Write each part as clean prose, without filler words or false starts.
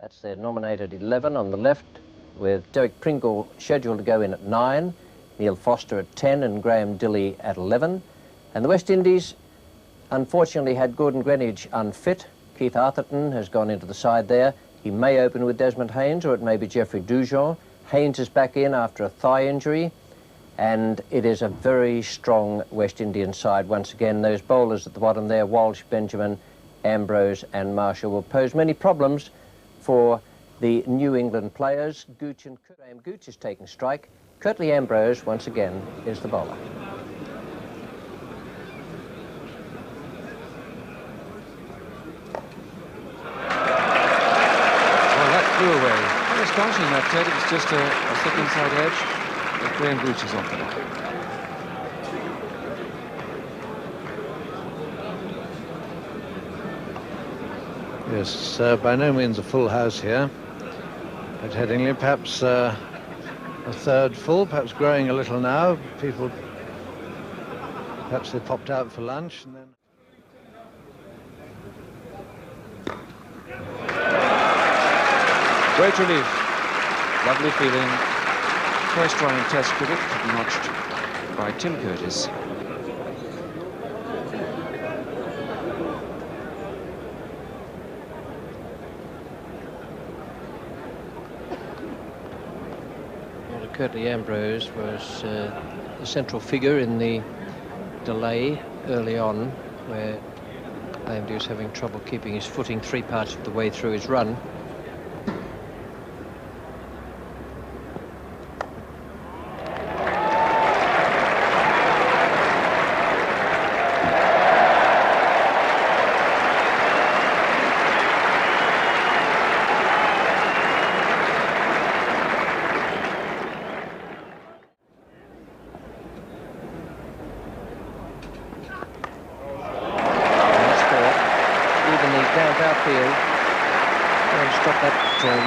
That's their nominated 11 on the left, with Derek Pringle scheduled to go in at 9, Neil Foster at 10 and Graham Dilley at 11. And the West Indies unfortunately had Gordon Greenidge unfit. Keith Arthurton has gone into the side there. He may open with Desmond Haynes, or it may be Geoffrey Dujon. Haynes is back in after a thigh injury, and it is a very strong West Indian side once again. Those bowlers at the bottom there, Walsh, Benjamin, Ambrose and Marshall, will pose many problems for the New England players. Gooch and Graham Gooch is taking strike. Curtly Ambrose, once again, is the bowler. Well, that flew away. Very astonishing, that, Ted. It was just a thick inside edge. But Graham Gooch is off the mark. Yes, by no means a full house here at Headingley. Perhaps a third full, perhaps growing a little now. People, perhaps they popped out for lunch and then... Great relief. Lovely feeling. First try in Test cricket to be notched by Tim Curtis. Curtly Ambrose was the central figure in the delay early on, where AMD was having trouble keeping his footing 3 parts of the way through his run.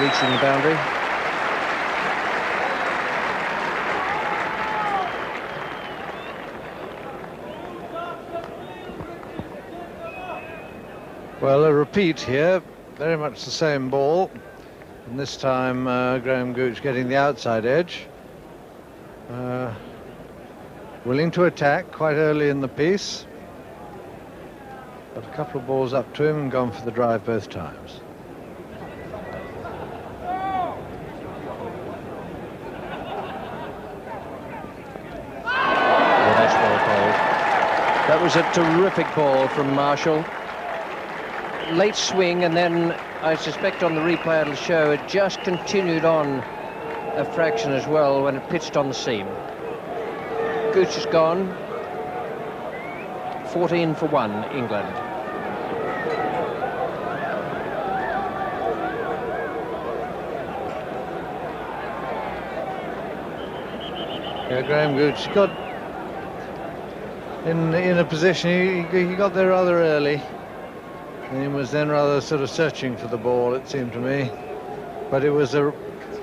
Reaching the boundary. Well, a repeat here, very much the same ball, and this time Graham Gooch getting the outside edge. Willing to attack quite early in the piece, but a couple of balls up to him and gone for the drive both times. That was a terrific ball from Marshall. Late swing, and then I suspect on the replay it'll show it just continued on a fraction as well when it pitched on the seam. Gooch is gone. 14 for 1, England. Yeah, Graham Gooch got in a position, he got there rather early, and he was then rather sort of searching for the ball, it seemed to me, but it was a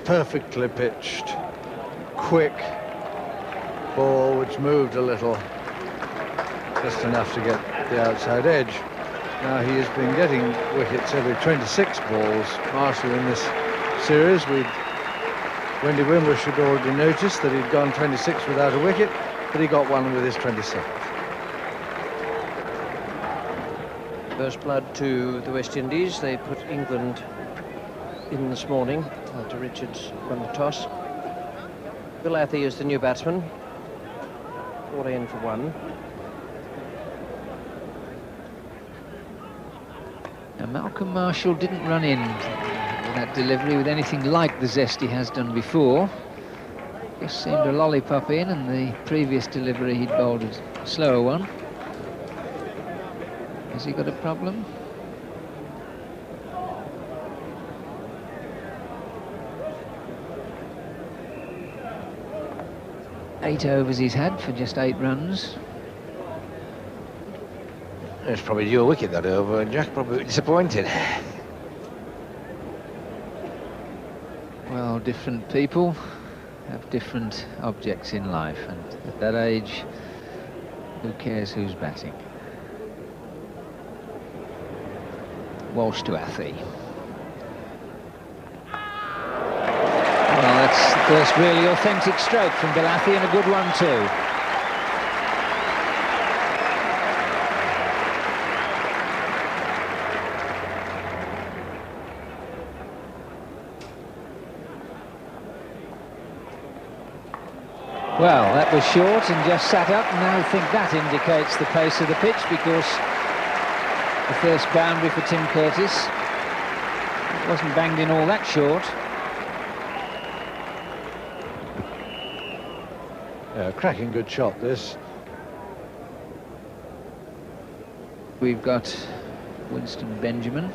perfectly pitched, quick ball which moved a little, just enough to get the outside edge. Now he has been getting wickets every 26 balls, Marshall, in this series. Wendy Wimbush had already noticed that he'd gone 26 without a wicket, but he got one with his 27th. First blood to the West Indies. They put England in this morning after Richards won the toss. Bill Athey is the new batsman. 14 for 1. Now Malcolm Marshall didn't run in that delivery with anything like the zest he has done before. Just seemed a lollipop in, and the previous delivery he'd bowled a slower one. Has he got a problem? Eight overs he's had for just 8 runs. It's probably your wicket that over, and Jack probably disappointed. Well, different people have different objects in life, and at that age, who cares who's batting? Walsh to Athey. First really authentic stroke from Belathi, and a good one too. Well, that was short and just sat up, and I think that indicates the pace of the pitch, because the first boundary for Tim Curtis wasn't banged in all that short. Yeah, cracking good shot, this. We've got Winston Benjamin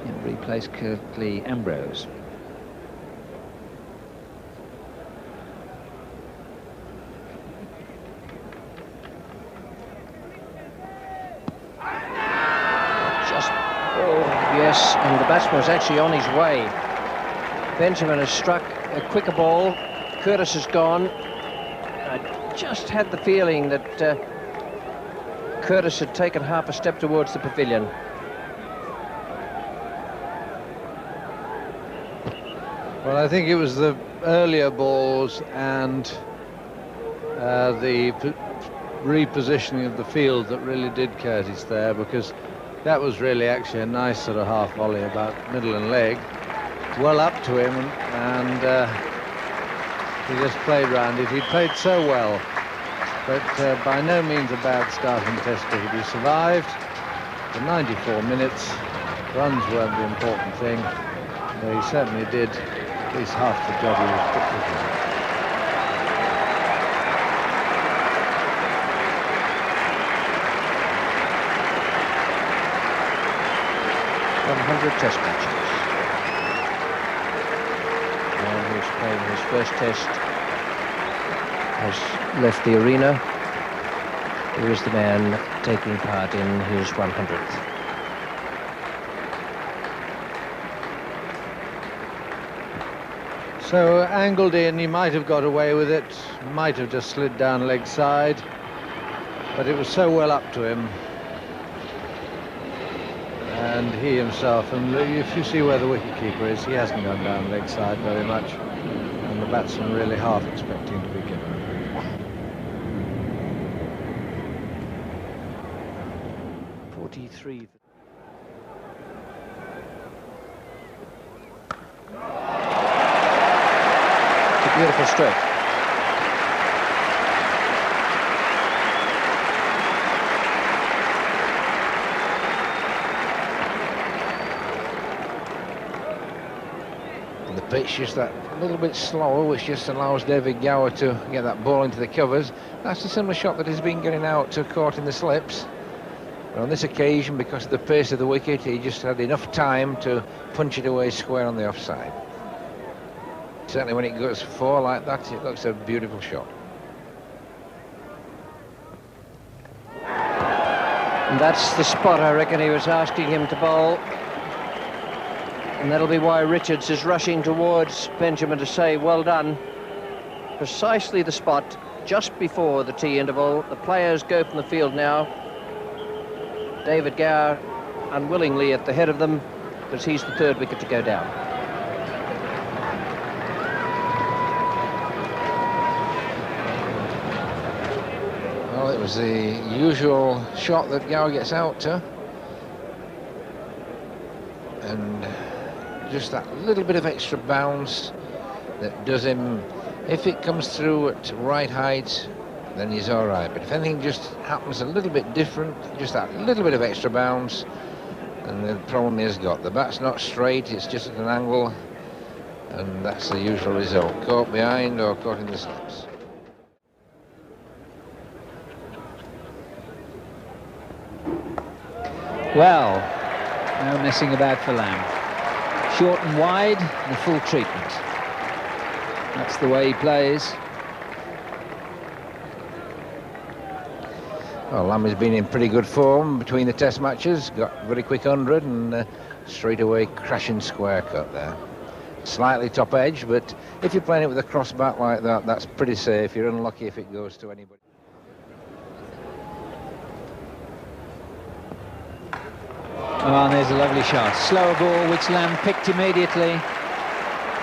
in replace Kirkley Ambrose. Yes, and the batsman was actually on his way. Benjamin has struck a quicker ball. Curtis has gone. I just had the feeling that Curtis had taken half a step towards the pavilion. Well, I think it was the earlier balls and the repositioning of the field that really did Curtis there, because that was really actually a nice sort of half volley about middle and leg, well up to him, and he just played round it. He played so well, but by no means a bad start in Test cricket. He survived for 94 minutes. Runs weren't the important thing, but he certainly did at least half the job he was put to do. 100 Test matches. And who's playing his first Test has left the arena. Here is the man taking part in his 100th. So angled in, he might have got away with it, might have just slid down leg side, but it was so well up to him. And he himself, and if you see where the wicketkeeper is, he hasn't gone down leg side very much, and the batsman really half expecting to be given. .43. It's a beautiful stroke. Pitch just that little bit slower, which just allows David Gower to get that ball into the covers. That's a similar shot that he's been getting out to caught in the slips. But on this occasion, because of the pace of the wicket, he just had enough time to punch it away square on the offside. Certainly when it goes four like that, it looks a beautiful shot. And that's the spot I reckon he was asking him to bowl. And that'll be why Richards is rushing towards Benjamin to say, well done. Precisely the spot just before the tea interval. The players go from the field now. David Gower unwillingly at the head of them, because he's the third wicket to go down. Well, it was the usual shot that Gower gets out to. And just that little bit of extra bounce that does him. If it comes through at right height, then he's all right. But if anything just happens a little bit different, just that little bit of extra bounce, then the problem is got. The bat's not straight, it's just at an angle, and that's the usual result. Caught behind or caught in the slips. Well, no messing about for Lamb. Short and wide, and a full treatment. That's the way he plays. Well, Lamb has been in pretty good form between the Test matches. Got very quick 100 and straight away crashing square cut there. Slightly top edge, but if you're playing it with a cross bat like that, that's pretty safe. You're unlucky if it goes to anybody. Oh, and there's a lovely shot. Slower ball, which Lamb picked immediately.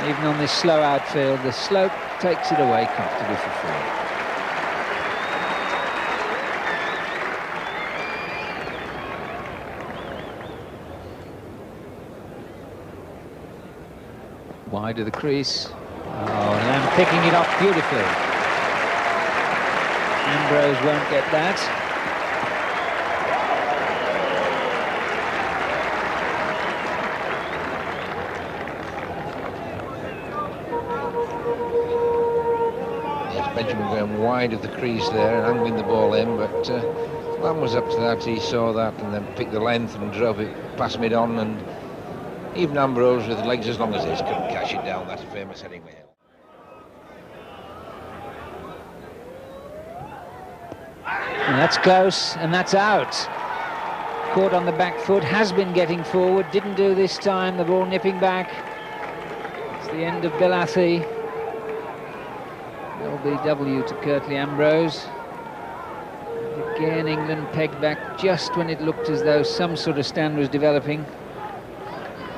Even on this slow outfield, the slope takes it away comfortably for 4. Wide of the crease. Oh, Lamb picking it off beautifully. Ambrose won't get that. Yes, Benjamin going wide of the crease there and angling the ball in, but Lamb was up to that. He saw that and then picked the length and drove it past mid-on, and even Ambrose, with legs as long as his, couldn't cash it down. That's a famous Headingley Hill. And that's close, and that's out. Caught on the back foot, has been getting forward, didn't do this time, the ball nipping back. It's the end of Bill Athey. LBW to Curtly Ambrose. Again, England pegged back just when it looked as though some sort of stand was developing.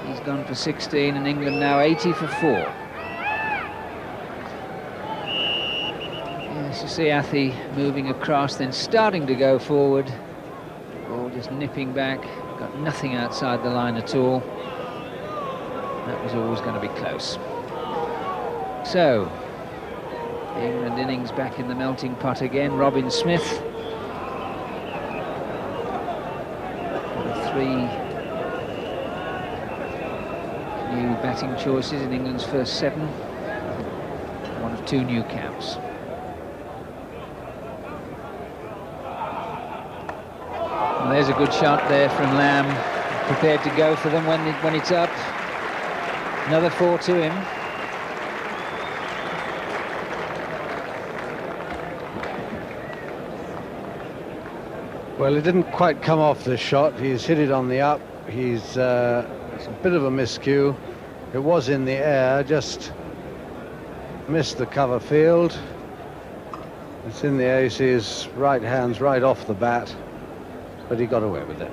He's gone for 16, and England now 80 for 4. Yes, you see Athey moving across, then starting to go forward. Ball just nipping back, got nothing outside the line at all. That was always going to be close. So, the England innings back in the melting pot again. Robin Smith. 3 new batting choices in England's first 7. One of 2 new caps. And there's a good shot there from Lamb, prepared to go for them when it's up. Another 4 to him. Well, it didn't quite come off the shot. He's hit it on the up. It's a bit of a miscue. It was in the air, just missed the cover field. It's in the air. You see his right hand's right off the bat, but he got away with it.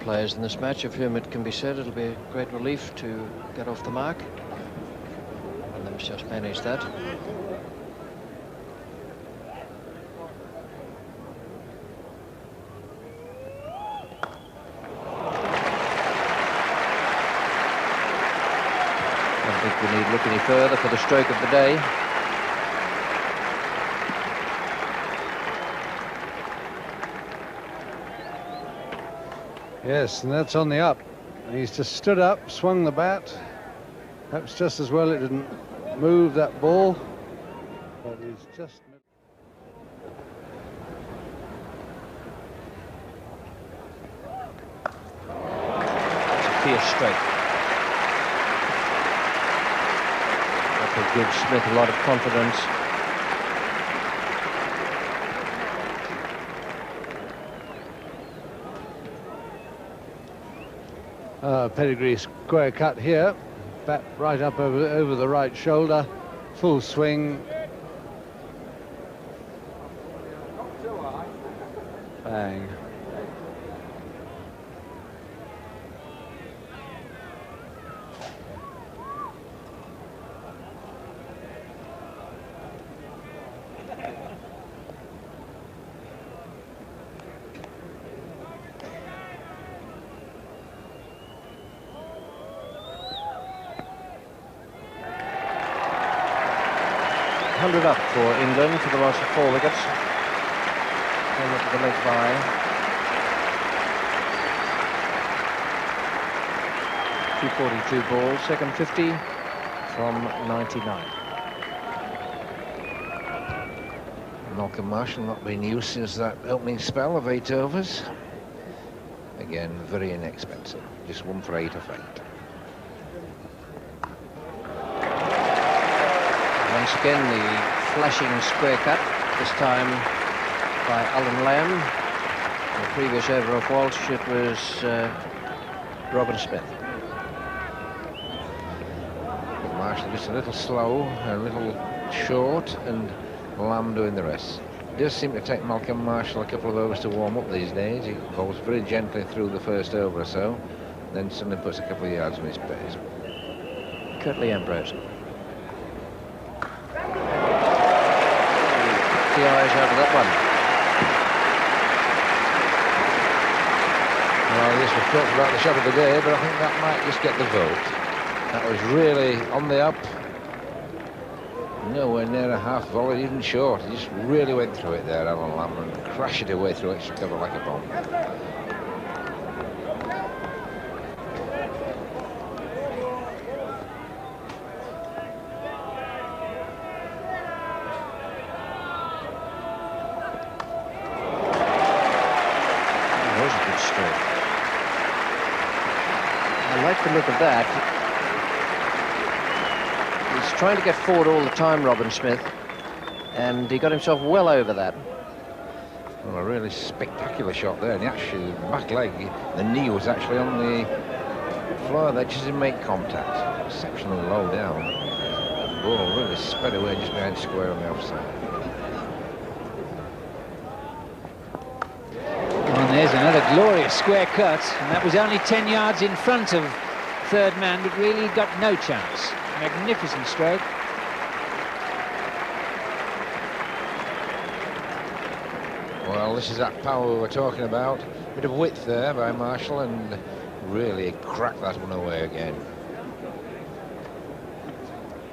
Players in this match of whom it can be said it'll be a great relief to get off the mark. And them's just managed that. I don't think we need look any further for the stroke of the day. Yes, and that's on the up. He's just stood up, swung the bat. Perhaps just as well it didn't move that ball. But he's just... It's a fierce stroke. That will give Smith a lot of confidence. Pedigree square cut here, bat right up over the right shoulder, full swing. Bang. Up for England for the loss of 4 wickets. Came up to the leg by. .242 balls, second 50 from 99. Malcolm Marshall not been used since that opening spell of 8 overs. Again, very inexpensive. Just 1 for 8 of 8. Once again, the flashing square cut, this time by Alan Lamb. The previous over of Walsh, it was Robin Smith. Marshall just a little slow, a little short, and Lamb doing the rest. It does seem to take Malcolm Marshall a couple of overs to warm up these days. He bowls very gently through the first over or so, then suddenly puts a couple of yards on his pace. Curtly Ambrose. The eyes out of that one. Well, yes, we've talked about the shot of the day, but I think that might just get the vote. That was really on the up. Nowhere near a half volley, even short. He just really went through it there, Alan Lamb, and crashed it away through extra cover like a bomb. I like the look of that. He's trying to get forward all the time, Robin Smith, and he got himself well over that. Well, a really spectacular shot there, and actually back leg, the knee was actually on the floor there, just didn't make contact. Exceptionally low down. The ball really sped away just behind square on the offside. And there's another glorious square cut, and that was only 10 yards in front of third man, but really got no chance. Magnificent stroke. Well, this is that power we were talking about. Bit of width there by Marshall, and really cracked that one away again.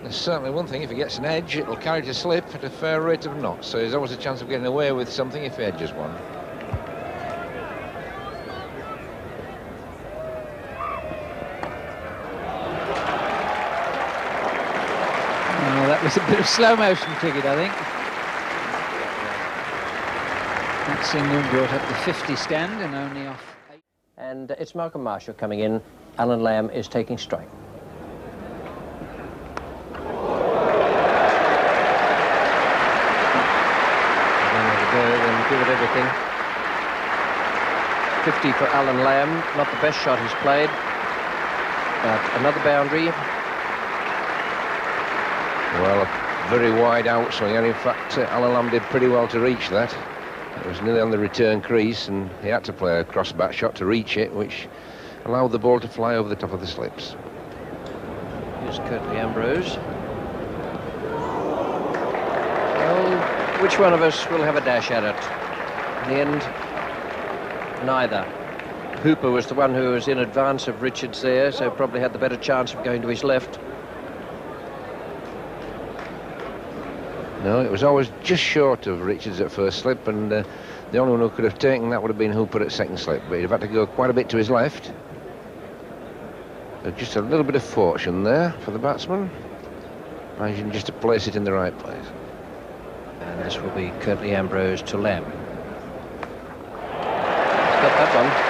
There's certainly one thing, if he gets an edge, it'll carry to slip at a fair rate of knots, so there's always a chance of getting away with something if he edges one. That was a bit of slow motion cricket, I think. That's England brought up the 50 stand and only off 8. And it's Malcolm Marshall coming in. Alan Lamb is taking strike. And give it everything. 50 for Alan Lamb. Not the best shot he's played, but another boundary. Well, a very wide outswing, and in fact, Alan Lamb did pretty well to reach that. It was nearly on the return crease, and he had to play a cross-bat shot to reach it, which allowed the ball to fly over the top of the slips. Here's Curtly Ambrose. Well, which one of us will have a dash at it? In the end, neither. Hooper was the one who was in advance of Richards there, so probably had the better chance of going to his left. No, it was always just short of Richards at first slip, and the only one who could have taken that would have been Hooper at second slip, but he'd have had to go quite a bit to his left. So just a little bit of fortune there for the batsman, managing just to place it in the right place. And this will be Curtly Ambrose to Lamb. He's got that one.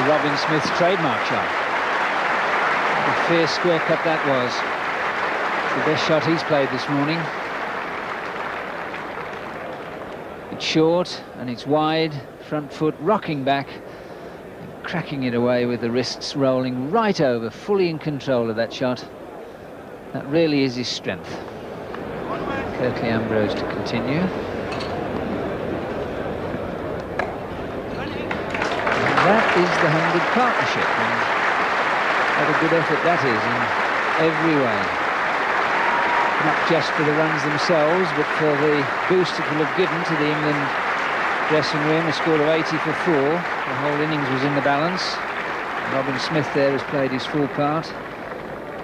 Robin Smith's trademark shot. A fierce square cut that was. It's the best shot he's played this morning. It's short and it's wide, front foot rocking back, and cracking it away with the wrists rolling right over, fully in control of that shot. That really is his strength. Curtly Ambrose to continue. That is the 100 partnership, and what a good effort that is in every way. Not just for the runs themselves, but for the boost it will have given to the England dressing room. A score of 80 for 4. The whole innings was in the balance. Robin Smith there has played his full part.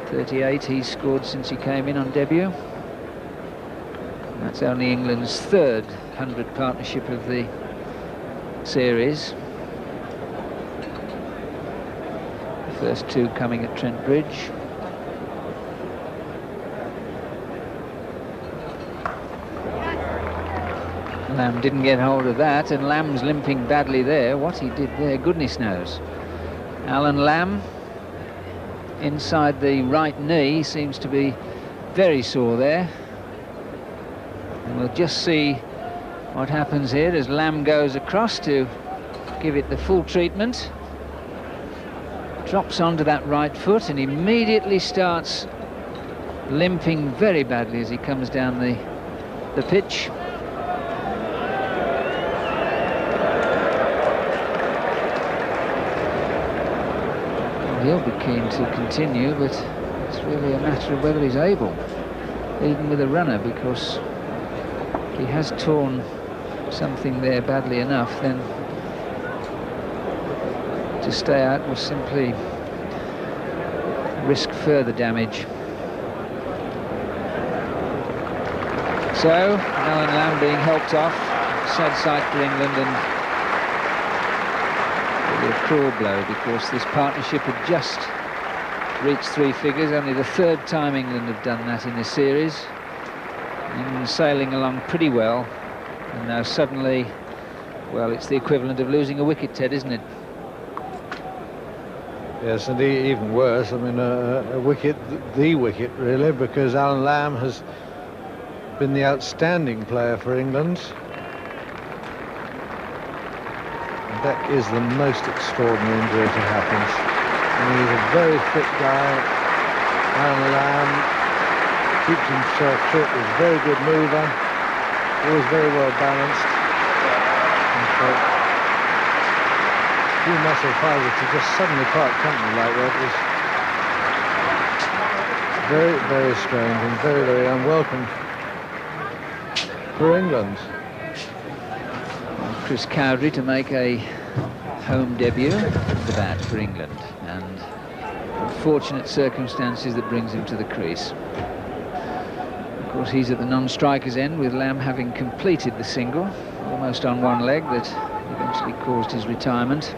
38 he's scored since he came in on debut. And that's only England's third 100 partnership of the series. First two coming at Trent Bridge. Lamb didn't get hold of that, and Lamb's limping badly there. What he did there, goodness knows. Alan Lamb, inside the right knee, seems to be very sore there. And we'll just see what happens here as Lamb goes across to give it the full treatment. Drops onto that right foot and immediately starts limping very badly as he comes down the pitch. Well, he'll be keen to continue, but it's really a matter of whether he's able, even with a runner, because he has torn something there badly enough, then to stay out will simply risk further damage. So, Alan Lamb being helped off, sad sight for England, and really a cruel blow, because this partnership had just reached 3 figures, only the 3rd time England have done that in the series. England sailing along pretty well, and now suddenly, well, it's the equivalent of losing a wicket, Ted, isn't it? Yes, and even worse, I mean, a wicket, the wicket, really, because Alan Lamb has been the outstanding player for England. And that is the most extraordinary injury to happen. I mean, he's a very fit guy. Alan Lamb keeps himself fit, is a very good mover, always very well balanced. And so, few muscle fibers to just suddenly part company like that is very, very strange and very, very unwelcome for England. Well, Chris Cowdrey to make a home debut at the bat for England, and unfortunate circumstances that brings him to the crease. Of course, he's at the non-striker's end, with Lamb having completed the single, almost on one leg, that eventually caused his retirement.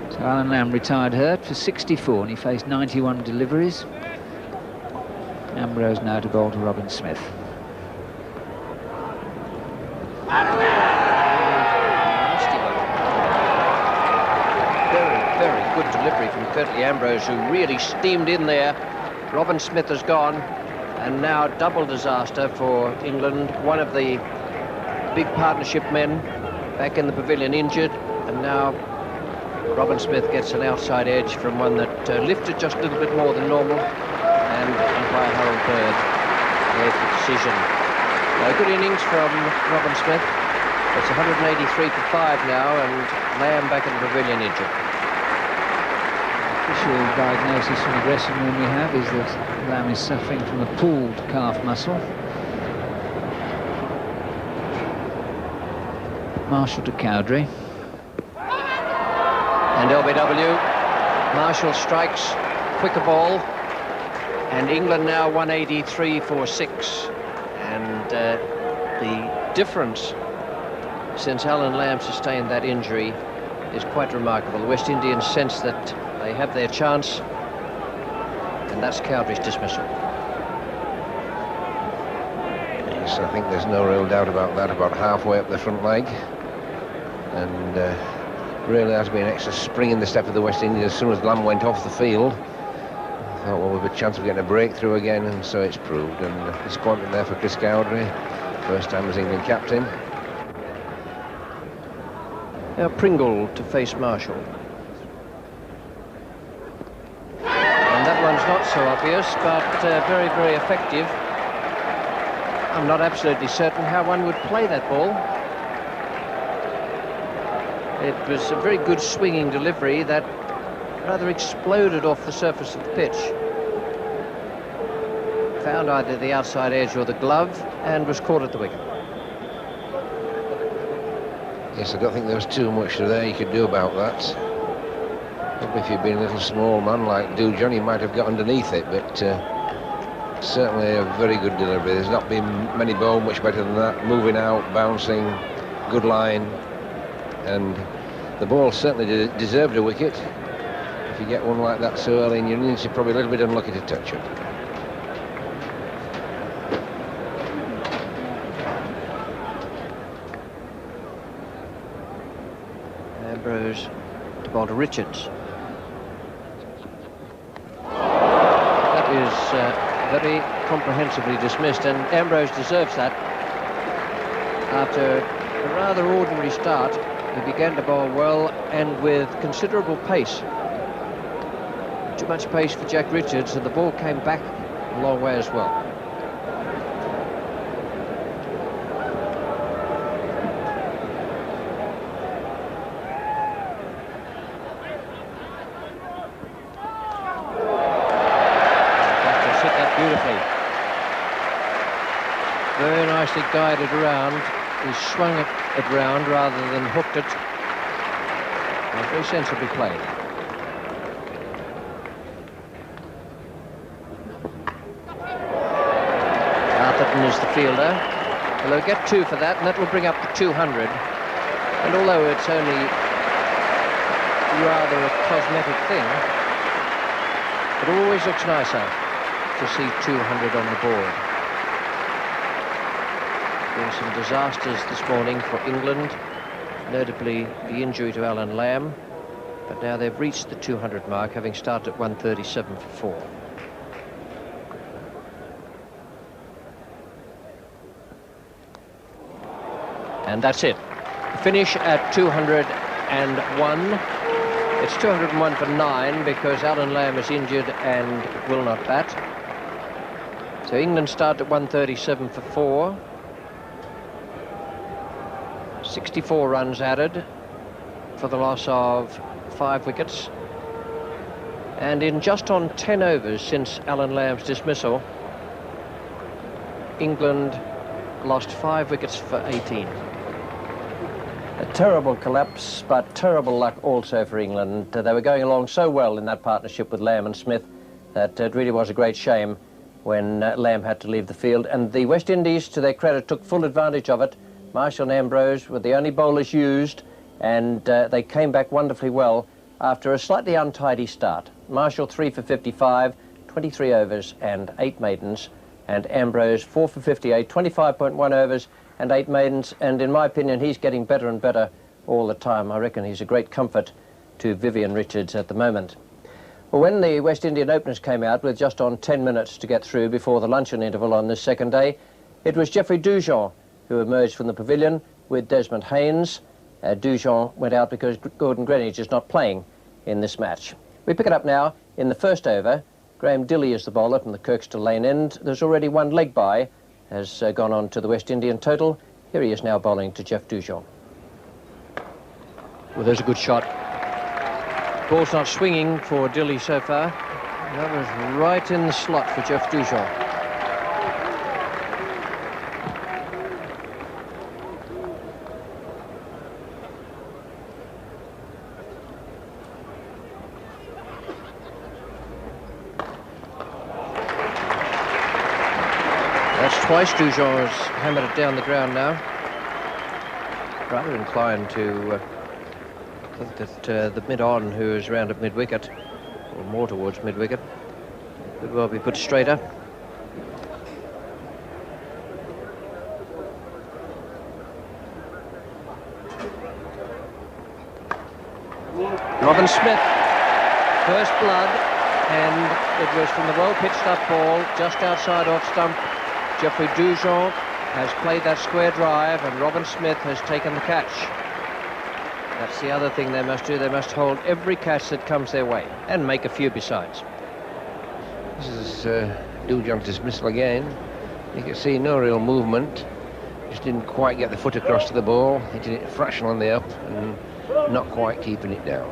So Alan Lamb retired hurt for 64, and he faced 91 deliveries. Ambrose now to bowl to Robin Smith. Very, very good delivery from Curtly Ambrose, who really steamed in there. Robin Smith has gone, and now double disaster for England. One of the big partnership men back in the pavilion injured, and now Robin Smith gets an outside edge from one that lifted just a little bit more than normal, and umpire Harold Bird gave the decision. A good innings from Robin Smith. It's 183 for 5 now, and Lamb back in the pavilion injured. Official diagnosis from the dressing room we have is that Lamb is suffering from a pulled calf muscle. Marshall to Cowdrey. And LBW, Marshall strikes, quicker ball, and England now 183 for 6. And the difference since Alan Lamb sustained that injury is quite remarkable. The West Indians sense that they have their chance, and that's Cowdrey's dismissal. Yes, I think there's no real doubt about that, about halfway up the front leg. And really has been an extra spring in the step of the West Indies as soon as Lamb went off the field. I thought, well, we've a chance of getting a breakthrough again, and so it's proved. And disappointment there for Chris Cowdrey, first time as England captain. Now Pringle to face Marshall. And that one's not so obvious, but very, very effective. I'm not absolutely certain how one would play that ball. It was a very good swinging delivery that rather exploded off the surface of the pitch. Found either the outside edge or the glove, and was caught at the wicket. Yes, I don't think there was too much there you could do about that. Probably if you'd been a little small man like Do John, you might have got underneath it, but certainly a very good delivery. There's not been many bowled much better than that. Moving out, bouncing, good line. And the ball certainly deserved a wicket. If you get one like that so early in your innings, you're probably a little bit unlucky to touch it. Ambrose to bowl to Richards. That is very comprehensively dismissed, and Ambrose deserves that. After a rather ordinary start, he began to bowl well and with considerable pace. Too much pace for Jack Richards, and the ball came back a long way as well. That's hit that beautifully. Very nicely guided around. He swung it round rather than hooked it. Very sensibly played. Atherton is the fielder. Well, they'll get 2 for that, and that will bring up to 200. And although it's only rather a cosmetic thing, it always looks nicer to see 200 on the board. Been some disasters this morning for England, notably the injury to Alan Lamb, but now they've reached the 200 mark, having started at 137 for 4. And that's it. Finish at 201. It's 201 for 9 because Alan Lamb is injured and will not bat. So England start at 137 for 4. 64 runs added for the loss of 5 wickets. And in just on 10 overs since Alan Lamb's dismissal, England lost 5 wickets for 18. A terrible collapse, but terrible luck also for England. They were going along so well in that partnership with Lamb and Smith that it really was a great shame when Lamb had to leave the field. And the West Indies, to their credit, took full advantage of it. Marshall and Ambrose were the only bowlers used, and they came back wonderfully well after a slightly untidy start. Marshall 3 for 55, 23 overs and 8 maidens, and Ambrose 4 for 58, 25.1 overs and 8 maidens, and in my opinion he's getting better and better all the time. I reckon he's a great comfort to Vivian Richards at the moment. Well, when the West Indian openers came out with just on 10 minutes to get through before the luncheon interval on this second day, it was Geoffrey Dujon who emerged from the pavilion with Desmond Haynes. Dujon went out because Gordon Greenidge is not playing in this match. We pick it up now in the first over. Graham Dilley is the bowler from the Kirkstall Lane end. There's already 1 leg by, has gone on to the West Indian total. Here he is now bowling to Jeff Dujon. Well, there's a good shot. Ball's not swinging for Dilley so far. That was right in the slot for Jeff Dujon. Twice Dujon has hammered it down the ground now. Rather inclined to think that the mid-on, who is round at mid-wicket, or more towards mid-wicket, could well be put straighter. Robin Smith, first blood, and it was from the well-pitched up ball just outside off stump. Geoffrey Dujon has played that square drive, and Robin Smith has taken the catch. That's the other thing they must do. They must hold every catch that comes their way, and make a few besides. This is Dujon's dismissal again. You can see no real movement. Just didn't quite get the foot across to the ball. Hitting it a fraction on the up and not quite keeping it down.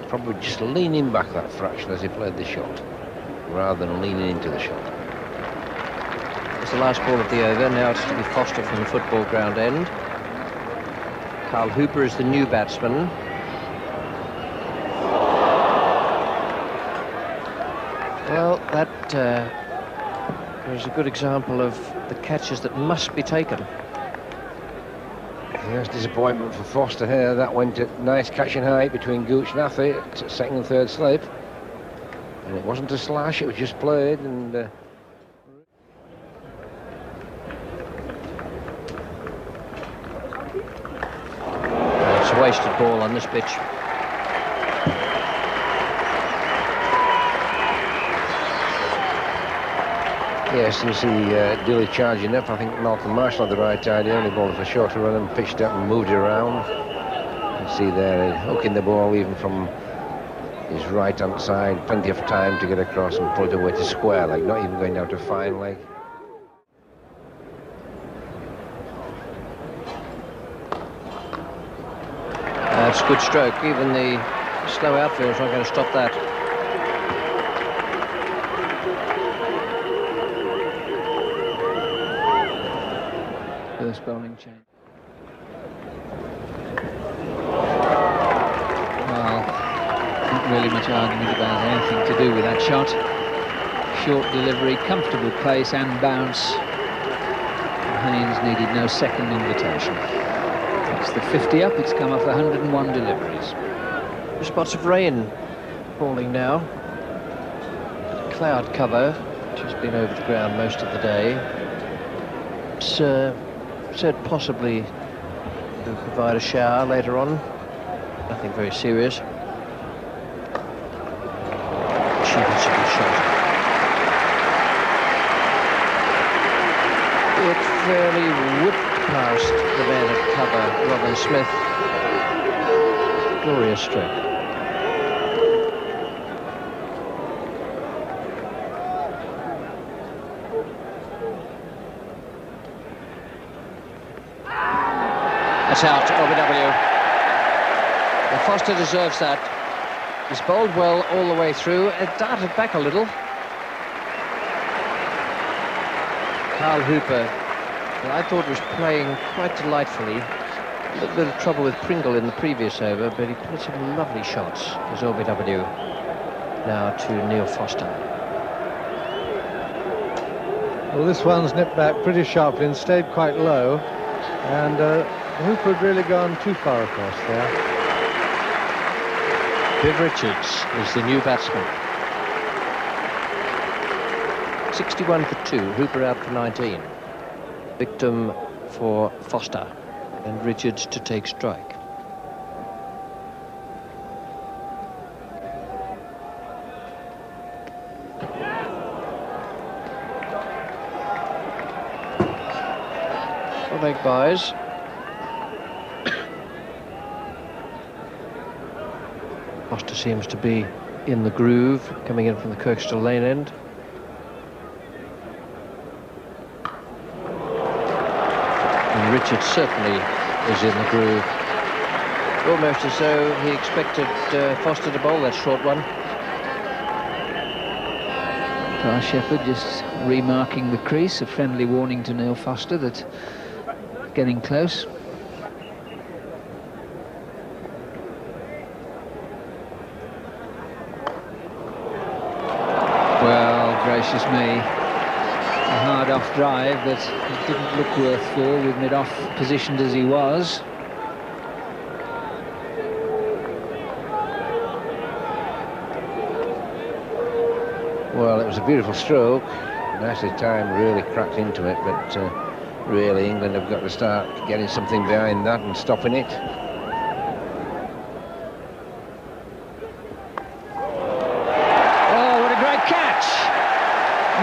Probably just leaning back that fraction as he played the shot, rather than leaning into the shot. It's the last ball of the over. Now it's to be Foster from the football ground end. Carl Hooper is the new batsman. Well, that is a good example of the catches that must be taken. Yes, disappointment for Foster here. That went at nice catching height between Gooch and Athey at second and third slip. And it wasn't a slash, it was just played, and wasted ball on this pitch. Yes, you see Dilly charging up. I think Malcolm Marshall had the right idea. Only ball for shorter run and pitched up and moved it around. You see there, hooking the ball even from his right-hand side. Plenty of time to get across and pull it away to square leg, not even going down to fine leg. That's a good stroke. Even the slow outfield's not going to stop that. First bowling change. Well, not really much argument about anything to do with that shot. Short delivery, comfortable place and bounce. Haynes needed no second invitation. It's the 50 up, it's come off 101 deliveries. Spots of rain falling now. Cloud cover, which has been over the ground most of the day. It's said possibly to provide a shower later on. Nothing very serious. Achieves a good shot. It fairly whipped past the man at cover, Robin Smith. Glorious stroke. That's out, OBW. Well, Foster deserves that. He's bowled well all the way through. It darted back a little. Carl Hooper, well, I thought was playing quite delightfully. A little bit of trouble with Pringle in the previous over, but he put some lovely shots as OBW. Now to Neil Foster. Well, this one's nipped back pretty sharply and stayed quite low. And Hooper had really gone too far across there. Viv Richards is the new batsman. 61 for 2, Hooper out for 19. Victim for Foster and Richards to take strike. We'll make buys. Foster seems to be in the groove, coming in from the Kirkstall Lane end. And Richards certainly is in the groove. Almost as though he expected Foster to bowl that short one. Carl Shepherd just remarking the crease, a friendly warning to Neil Foster that getting close. Well, gracious me, a hard off drive that it didn't look worth for with mid-off positioned as he was. Well, it was a beautiful stroke. Nicely timed, really cracked into it, but really England have got to start getting something behind that and stopping it. Oh, what a great catch!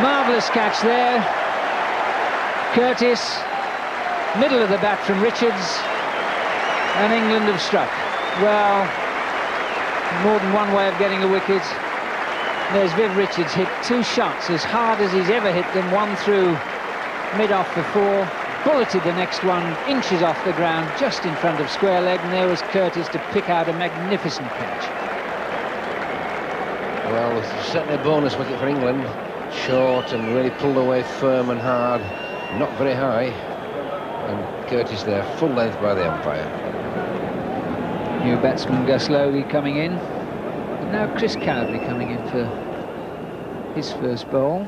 Marvellous catch there. Curtis, middle of the bat from Richards, and England have struck. Well, more than one way of getting a wicket. There's Viv Richards hit 2 shots as hard as he's ever hit them, one through mid-off for 4, bulleted the next one inches off the ground just in front of square leg, and there was Curtis to pick out a magnificent catch. Well, it's certainly a bonus wicket for England. Short and really pulled away firm and hard, not very high. And Curtis there, full length by the umpire. New batsman Gus Logie coming in. And now Chris Cowdrey coming in for his first bowl.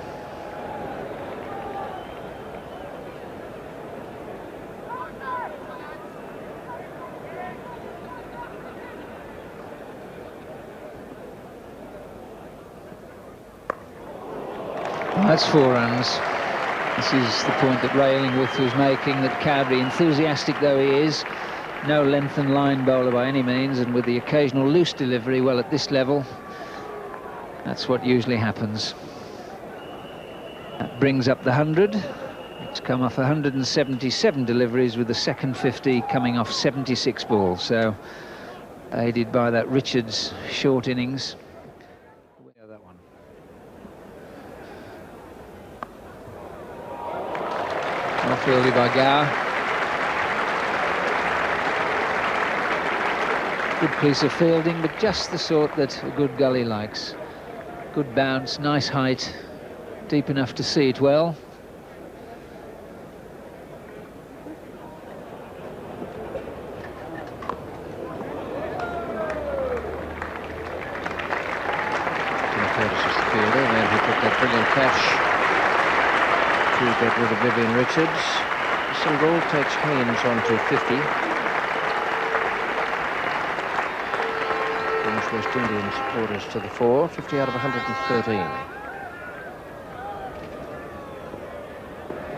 Well, that's 4 runs. This is the point that Ray Illingworth was making, that Cowdrey, enthusiastic though he is, no length and line bowler by any means, and with the occasional loose delivery, well, at this level, that's what usually happens. That brings up the 100. It's come off 177 deliveries, with the second 50 coming off 76 balls, so aided by that Richards short innings. Yeah, that one. Well fielded by Gower. Good piece of fielding, but just the sort that a good gully likes. Good bounce, nice height, deep enough to see it well. Brilliant catch to get rid of Vivian Richards. Single takes Haynes on to 50. Brings West Indian supporters to the fore. 50 out of 113.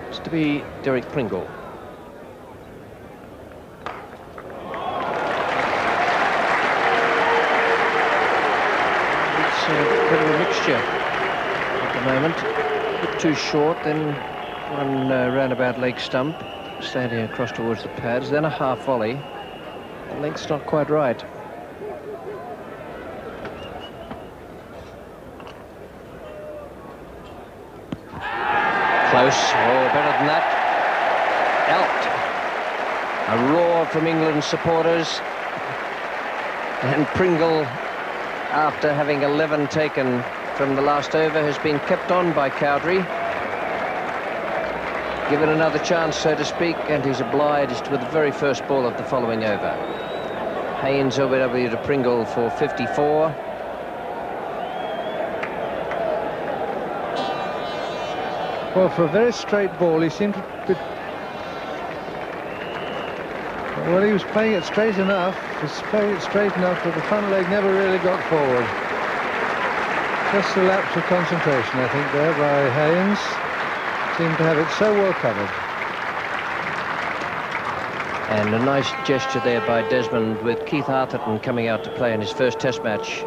It's to be Derek Pringle. It's a bit of a mixture at the moment. A bit too short, then one roundabout leg stump, standing across towards the pads, then a half volley. The length's not quite right. Close, oh, better than that. Out. A roar from England's supporters. And Pringle, after having 11 taken from the last over, has been kept on by Cowdrey. Given another chance, so to speak, and he's obliged with the very first ball of the following over. Haynes OBW to Pringle for 54. Well, for a very straight ball, he seemed to be... Well, he was playing it straight enough. He was playing it straight enough, but the front leg never really got forward. Just a lapse of concentration, I think, there by Haynes. Seemed to have it so well covered. And a nice gesture there by Desmond, with Keith Arthurton coming out to play in his first Test match.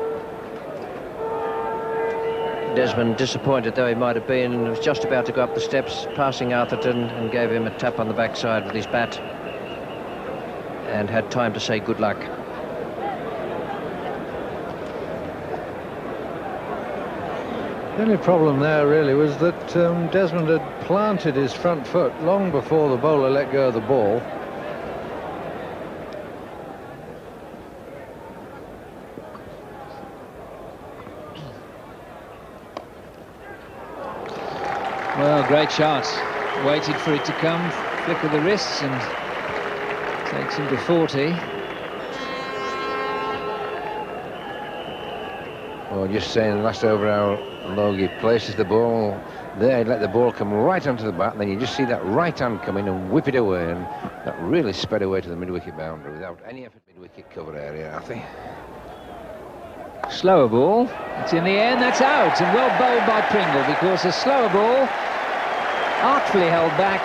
Desmond, disappointed though he might have been, was just about to go up the steps, passing Arthurton, and gave him a tap on the backside with his bat, and had time to say good luck. The only problem there really was that Desmond had planted his front foot long before the bowler let go of the ball. Well, great shot. Waited for it to come, flick of the wrists, and takes him to 40. Well, just saying, last over how Logie places the ball there, he'd let the ball come right onto the bat, and then you just see that right hand come in and whip it away, and that really sped away to the mid-wicket boundary without any effort mid-wicket cover area, I think. Slower ball, it's in the air, and that's out, and well bowled by Pringle, because a slower ball, artfully held back,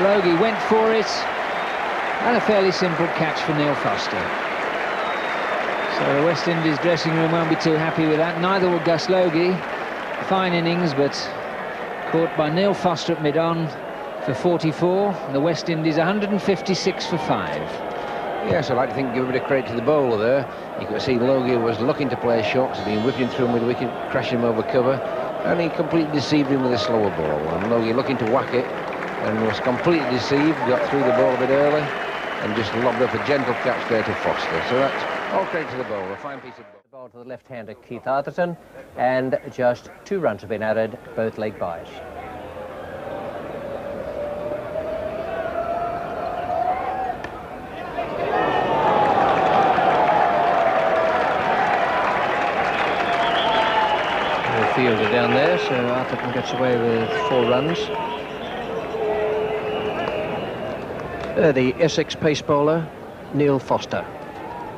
Logie went for it, and a fairly simple catch for Neil Foster. So the West Indies dressing room won't be too happy with that, neither will Gus Logie. Fine innings, but caught by Neil Foster at mid-on for 44, and the West Indies 156 for 5. Yes, I'd like to think, give a bit of credit to the bowler there. You could see Logie was looking to play shots, had been whipping through mid-wicket, crashing him over cover, and he completely deceived him with a slower ball. And Logie looking to whack it, and was completely deceived, got through the ball a bit early, and just lobbed up a gentle catch there to Foster. So that's all credit to the bowler, a fine piece of ball. The ball to the left-hander Keith Arthurton, and just 2 runs have been added, both leg byes. Fielder down there, so Arthurton gets away with 4 runs. The Essex pace bowler, Neil Foster,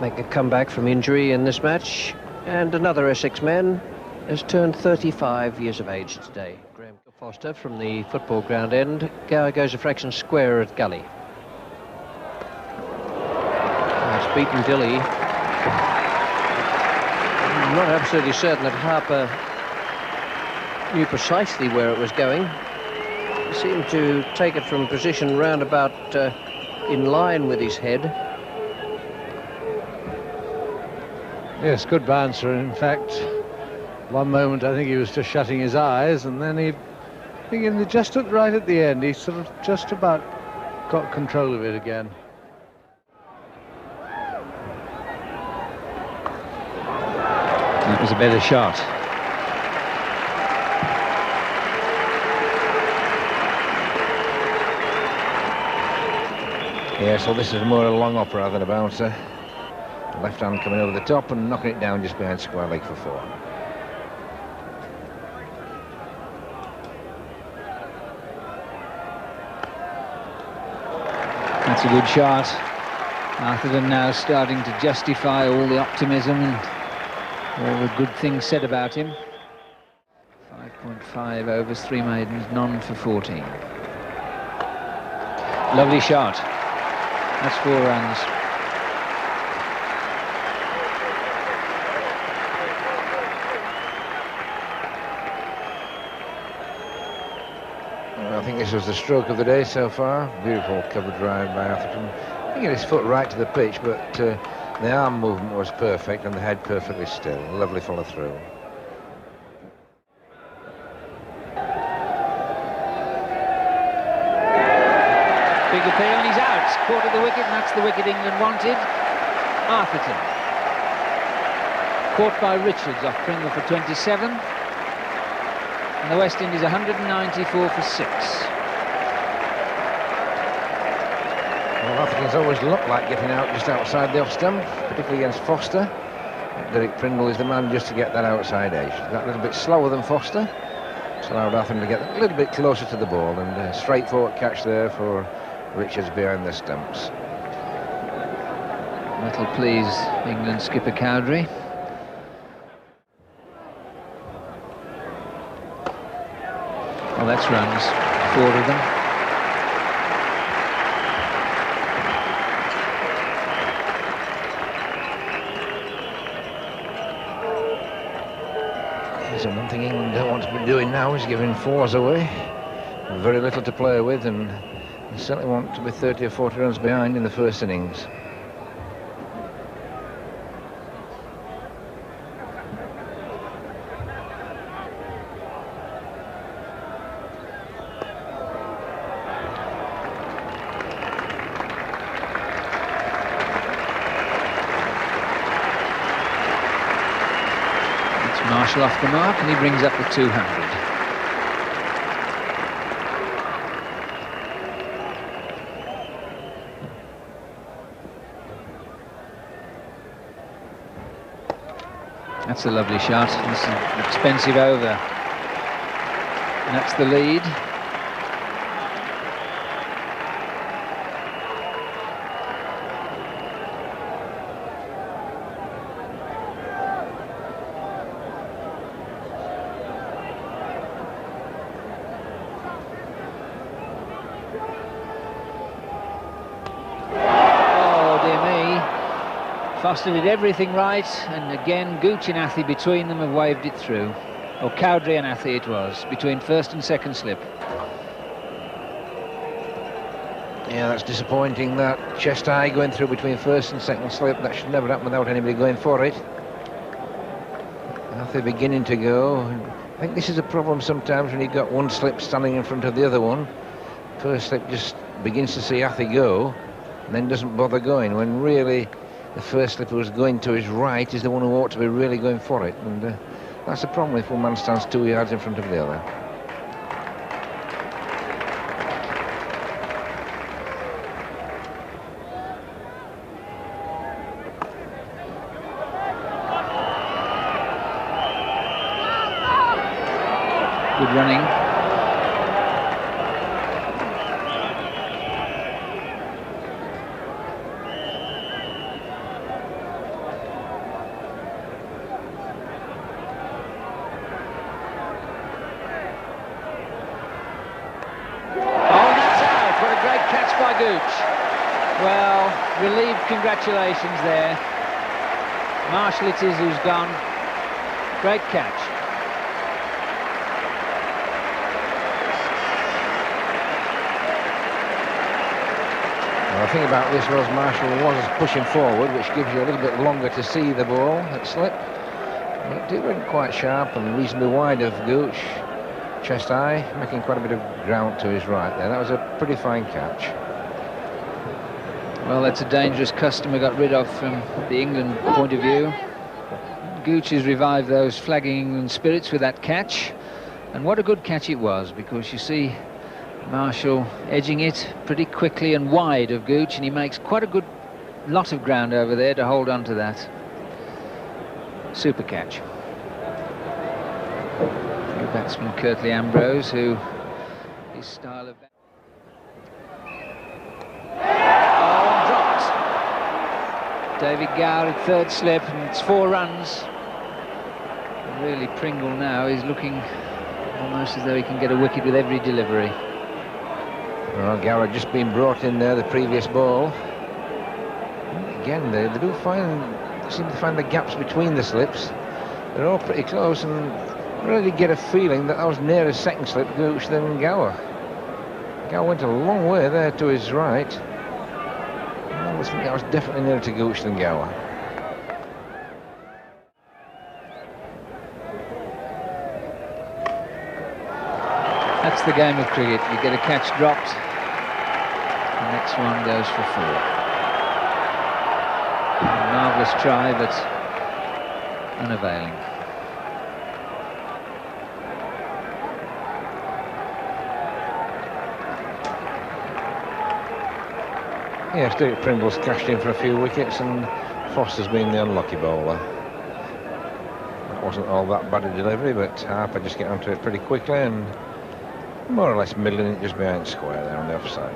make a comeback from injury in this match, and another Essex man has turned 35 years of age today. Graham Foster from the football ground end. Gower goes a fraction square at gully. beaten Dilley. I'm not absolutely certain that Harper knew precisely where it was going. He seemed to take it from a position round about in line with his head. Yes, good bouncer. In fact, one moment I think he was just shutting his eyes, and then he just looked right at the end. He sort of just about got control of it again. That was a better shot. Yeah, so this is more a long up rather than a bouncer. Left hand coming over the top and knocking it down just behind square leg for 4. That's a good shot. Arthurton now starting to justify all the optimism and all the good things said about him. 5.5 overs, 3 maidens, none for 14. Lovely shot. That's 4 runs. Well, I think this was the stroke of the day so far. Beautiful cover drive by Atherton. He get his foot right to the pitch, but the arm movement was perfect and the head perfectly still. Lovely follow through. Big appeal and he's out. Caught at the wicket, and that's the wicket England wanted. Arthurton. Caught by Richards off Pringle for 27. And the West Indies 194 for 6. Well, Atherton's always looked like getting out just outside the off stump, particularly against Foster. Derek Pringle is the man just to get that outside edge. That little bit slower than Foster. It's allowed Atherton to get a little bit closer to the ball, and a straightforward catch there for Richards behind the stumps. That'll please England skipper Cowdrey. Well, that's runs, 4 of them. So one thing England don't want to be doing now is giving 4s away. Very little to play with, and they certainly want to be 30 or 40 runs behind in the first innings. Marshall off the mark, and he brings up the 200. That's a lovely shot. This is an expensive over. And that's the lead. Foster did everything right, and again Gooch and Athey between them have waved it through. Or Cowdrey and Athey it was, between first and second slip. Yeah, that's disappointing, that chest high going through between first and second slip. That should never happen without anybody going for it. Athey beginning to go. I think this is a problem sometimes when you've got one slip standing in front of the other one. First slip just begins to see Athey go, and then doesn't bother going, when really the first slipper who's going to his right is the one who ought to be really going for it. And that's the problem if one man stands 2 yards in front of the other. Good running. relieved congratulations there. Marshall it is who's gone. Great catch. Well, the thing about this was Marshall was pushing forward, which gives you a little bit longer to see the ball at slip. It went quite sharp and reasonably wide of Gooch. Chest high, making quite a bit of ground to his right there. That was a pretty fine catch. Well, that's a dangerous customer got rid of from the England point of view. Gooch has revived those flagging England spirits with that catch. And what a good catch it was, because you see Marshall edging it pretty quickly and wide of Gooch, and he makes quite a good lot of ground over there to hold on to that. Super catch. New batsman Curtly Ambrose, who his style of... Oh, dropped. David Gower at third slip, and it's 4 runs. And really, Pringle now is looking almost as though he can get a wicket with every delivery. Well, Gower had just been brought in there the previous ball. Again, they seem to find the gaps between the slips. They're all pretty close, and really get a feeling that I was near a second slip Gooch than Gower. Gower went a long way there to his right. I was definitely nearer to Gooch than Gower. That's the game of cricket. You get a catch dropped, the next one goes for 4. A marvellous try, but unavailing. Yeah, Stuart Pringle's cashed in for a few wickets, and Foster's been the unlucky bowler. That wasn't all that bad a delivery, but Harper just get onto it pretty quickly and more or less middling it just behind square there on the offside.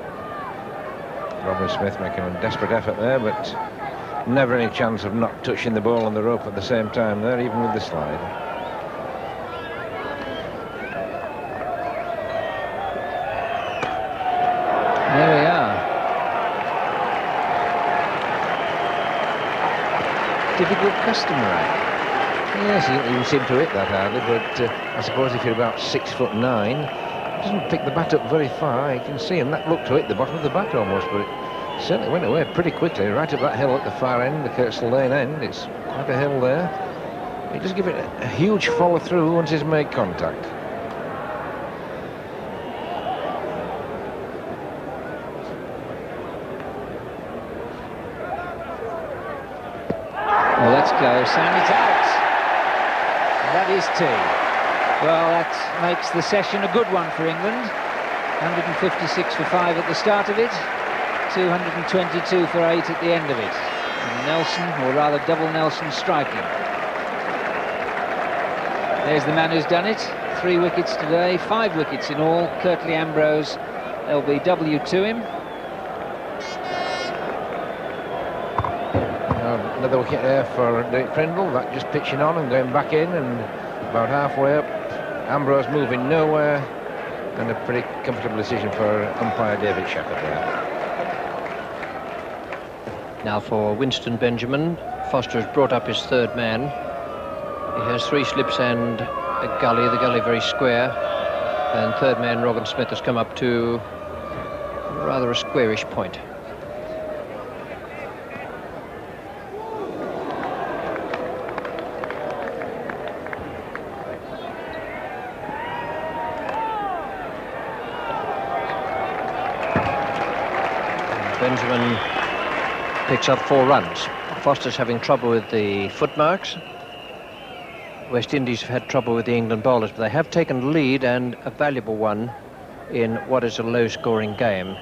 Robin Smith making a desperate effort there, but never any chance of not touching the ball on the rope at the same time there, even with the slide. There we are. Difficult customer, right? Yes, he didn't seem to hit that hardly, but I suppose if you're about 6'9", doesn't pick the bat up very far. You can see him. That looked to hit the bottom of the bat almost, but it certainly went away pretty quickly, right up that hill at the far end, the Kirkstall Lane end. It's quite a hill there. He does give it a huge follow through once he's made contact. Well, that's close, and it's out. And that is 2. Well, that makes the session a good one for England. 156 for 5 at the start of it, 222 for 8 at the end of it. And Nelson, or rather double Nelson, striking. There's the man who's done it. 3 wickets today, 5 wickets in all. Curtly Ambrose, LBW to him. Another wicket there for Derek Prindle. That just pitching on and going back in, and about halfway up. Ambrose moving nowhere, and a pretty comfortable decision for umpire David Shepherd there. Now for Winston Benjamin. Foster has brought up his 3rd man. He has 3 slips and a gully, the gully very square. And 3rd man Robin Smith has come up to rather a squarish point. Benjamin picks up 4 runs. Foster's having trouble with the footmarks. West Indies have had trouble with the England bowlers, but they have taken the lead, and a valuable one in what is a low-scoring game.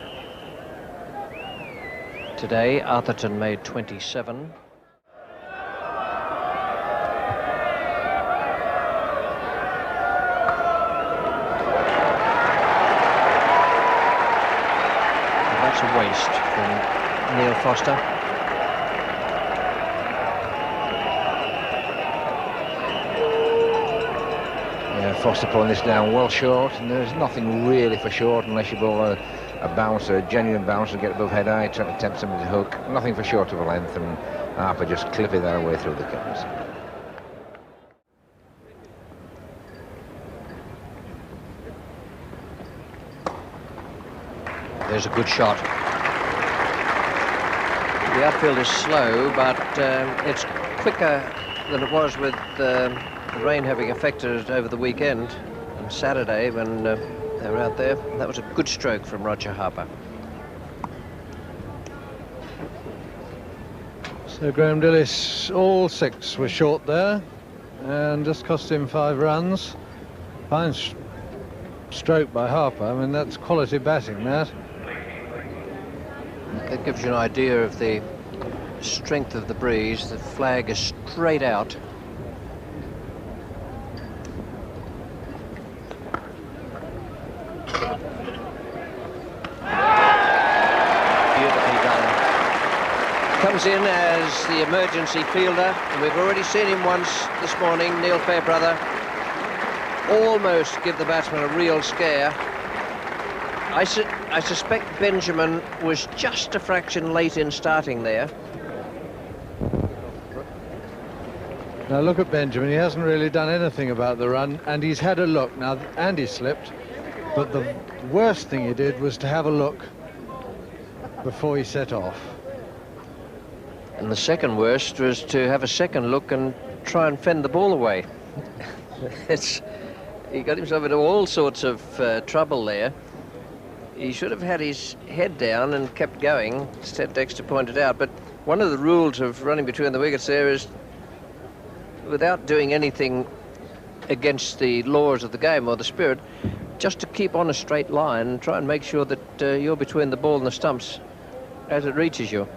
Today, Atherton made 27. That's a waste from Neil Foster. Yeah, Foster pulling this down well short, and there's nothing really for short unless you bowl a a bouncer, a genuine bouncer, get above head high, try to tempt somebody to hook. Nothing for short of a length, and Harper just clipping that away through the covers. There's a good shot. The outfield is slow, but it's quicker than it was with the rain having affected it over the weekend on Saturday when they were out there. That was a good stroke from Roger Harper. So Graham Dillis, all 6 were short there, and just cost him 5 runs. Fine stroke by Harper. I mean, that's quality batting, that. That gives you an idea of the strength of the breeze. The flag is straight out. Beautifully done. Comes in as the emergency fielder, and we've already seen him once this morning, Neil Fairbrother, almost give the batsman a real scare. I suspect Benjamin was just a fraction late in starting there. Now look at Benjamin, he hasn't really done anything about the run, and he's had a look. Now, Andy slipped, but the worst thing he did was to have a look before he set off. And the second worst was to have a second look and try and fend the ball away. He got himself into all sorts of trouble there. He should have had his head down and kept going, as Ted Dexter pointed out. But one of the rules of running between the wickets there is, without doing anything against the laws of the game or the spirit, just to keep on a straight line and try and make sure that you're between the ball and the stumps as it reaches you.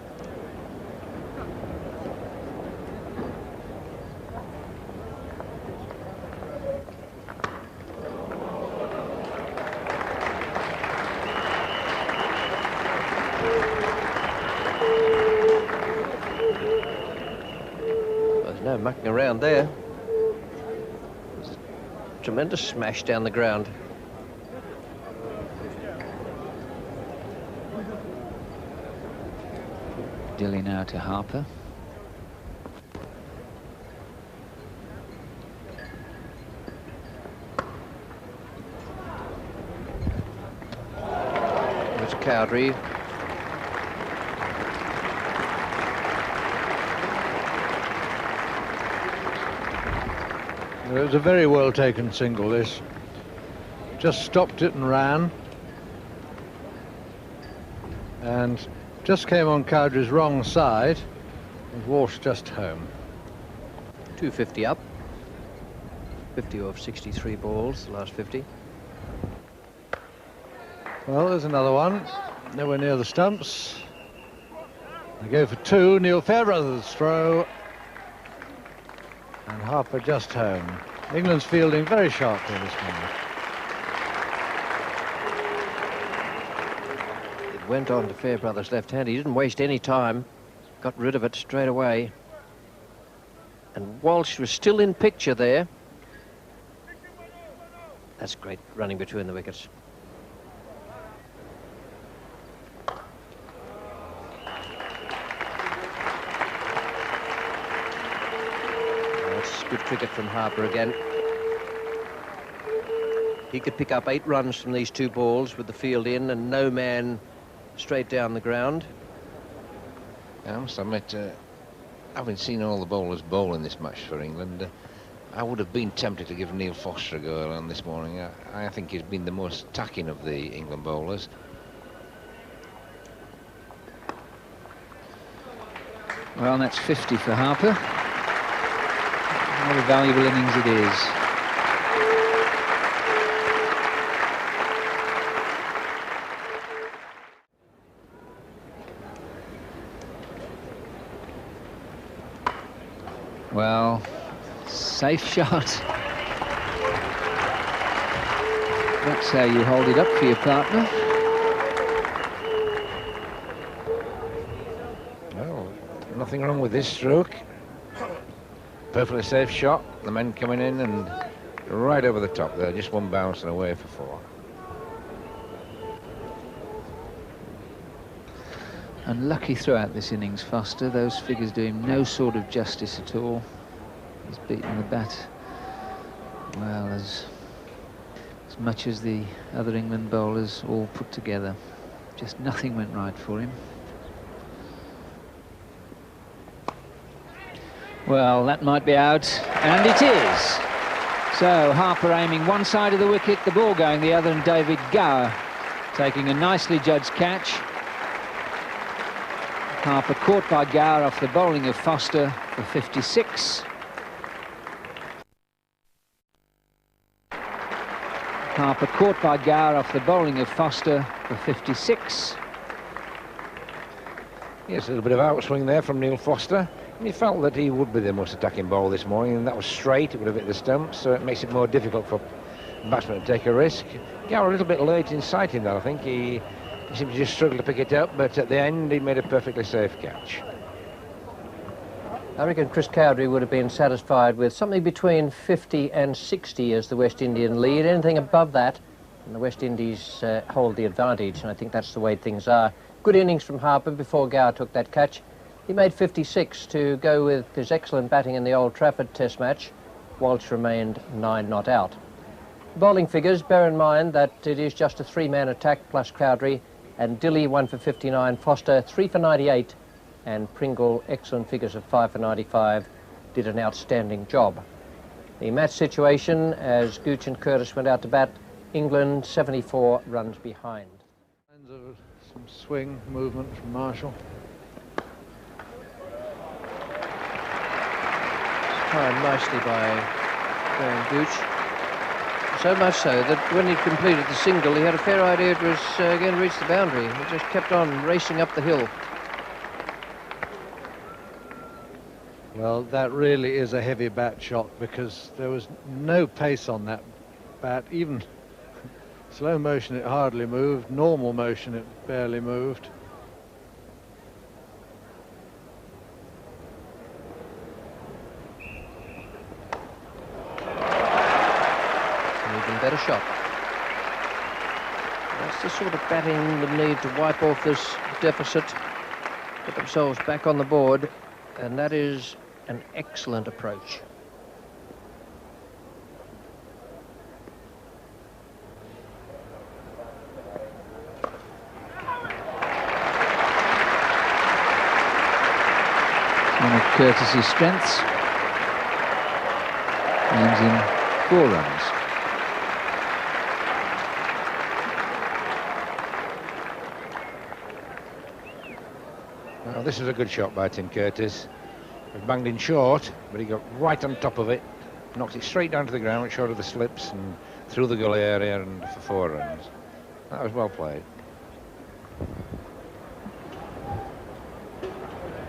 No mucking around there. There's a tremendous smash down the ground. Dilly now to Harper. There's Cowdrey. It was a very well taken single, this. Just stopped it and ran. And just came on Cowdrey's wrong side. And Walsh just home. 250 up. 50 of 63 balls, the last 50. Well, there's another one. Nowhere near the stumps. They go for 2. Neil Fairbrother's throw. And Harper just home. England's fielding very sharply this moment. It went on to Fairbrother's left hand. He didn't waste any time. Got rid of it straight away. And Walsh was still in picture there. That's great running between the wickets. Good cricket from Harper again. He could pick up 8 runs from these 2 balls with the field in and no man straight down the ground. I must admit, having seen all the bowlers bowl in this match for England, I would have been tempted to give Neil Foster a go on this morning. I think he's been the most attacking of the England bowlers. Well, that's 50 for Harper. What a valuable innings it is. Well, safe shot. That's how you hold it up for your partner. Well, nothing wrong with this stroke. Perfectly safe shot. The men coming in and right over the top there. Just one bounce and away for 4. unlucky throughout this innings, Foster. Those figures do him no sort of justice at all. He's beaten the bat well as much as the other England bowlers all put together. Just nothing went right for him. Well, that might be out, and it is. So Harper aiming one side of the wicket, the ball going the other, and David Gower taking a nicely judged catch. Harper caught by Gower off the bowling of Foster for 56. Harper caught by Gower off the bowling of Foster for 56. Yes, a little bit of outswing there from Neil Foster. And he felt that he would be the most attacking bowler this morning, and that was straight. It would have hit the stumps, so it makes it more difficult for batsmen to take a risk. Gower a little bit late in sighting that, I think. He seemed to just struggle to pick it up, but at the end he made a perfectly safe catch. I reckon Chris Cowdery would have been satisfied with something between 50 and 60 as the West Indian lead. Anything above that, and the West Indies hold the advantage, and I think that's the way things are. Good innings from Harper before Gower took that catch. He made 56 to go with his excellent batting in the Old Trafford Test match. Walsh remained 9 not out. Bowling figures, bear in mind that it is just a 3-man attack plus Cowdery, and Dilley 1 for 59, Foster 3 for 98, and Pringle, excellent figures of 5 for 95, did an outstanding job. The match situation, as Gooch and Curtis went out to bat, England 74 runs behind. Some swing movement from Marshall. Timed nicely by Graham Gooch. So much so that when he completed the single, he had a fair idea it was going to reach the boundary. He just kept on racing up the hill. Well, that really is a heavy bat shot, because there was no pace on that bat. Even slow motion it hardly moved, normal motion it barely moved. Better shot. That's the sort of batting that need to wipe off this deficit, get themselves back on the board, and that is an excellent approach. One of Curtis's strengths. Lands in 4 runs. Well, this was a good shot by Tim Curtis. It was banged in short, but he got right on top of it, knocked it straight down to the ground, short of the slips, and through the gully area, and for 4 runs. That was well played.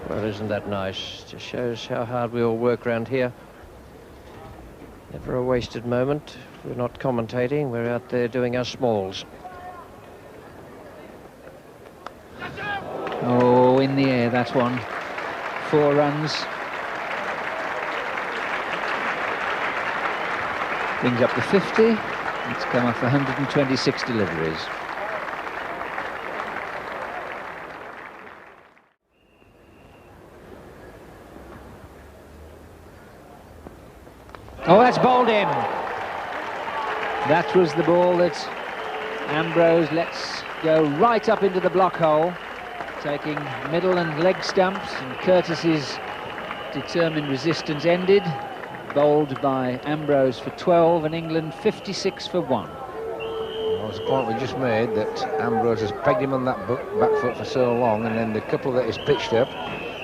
Well, isn't that nice? Just shows how hard we all work around here. Never a wasted moment. We're not commentating, we're out there doing our smalls. Oh, in the air, that one. 4 runs. Brings up to 50. It's come off 126 deliveries. Oh, that's bowled in. That was the ball that Ambrose lets go right up into the block hole, taking middle and leg stumps, and Curtis's determined resistance ended, bowled by Ambrose for 12, and England 56 for 1. Well, it's a point we just made that Ambrose has pegged him on that back foot for so long, and then the couple that he's pitched up,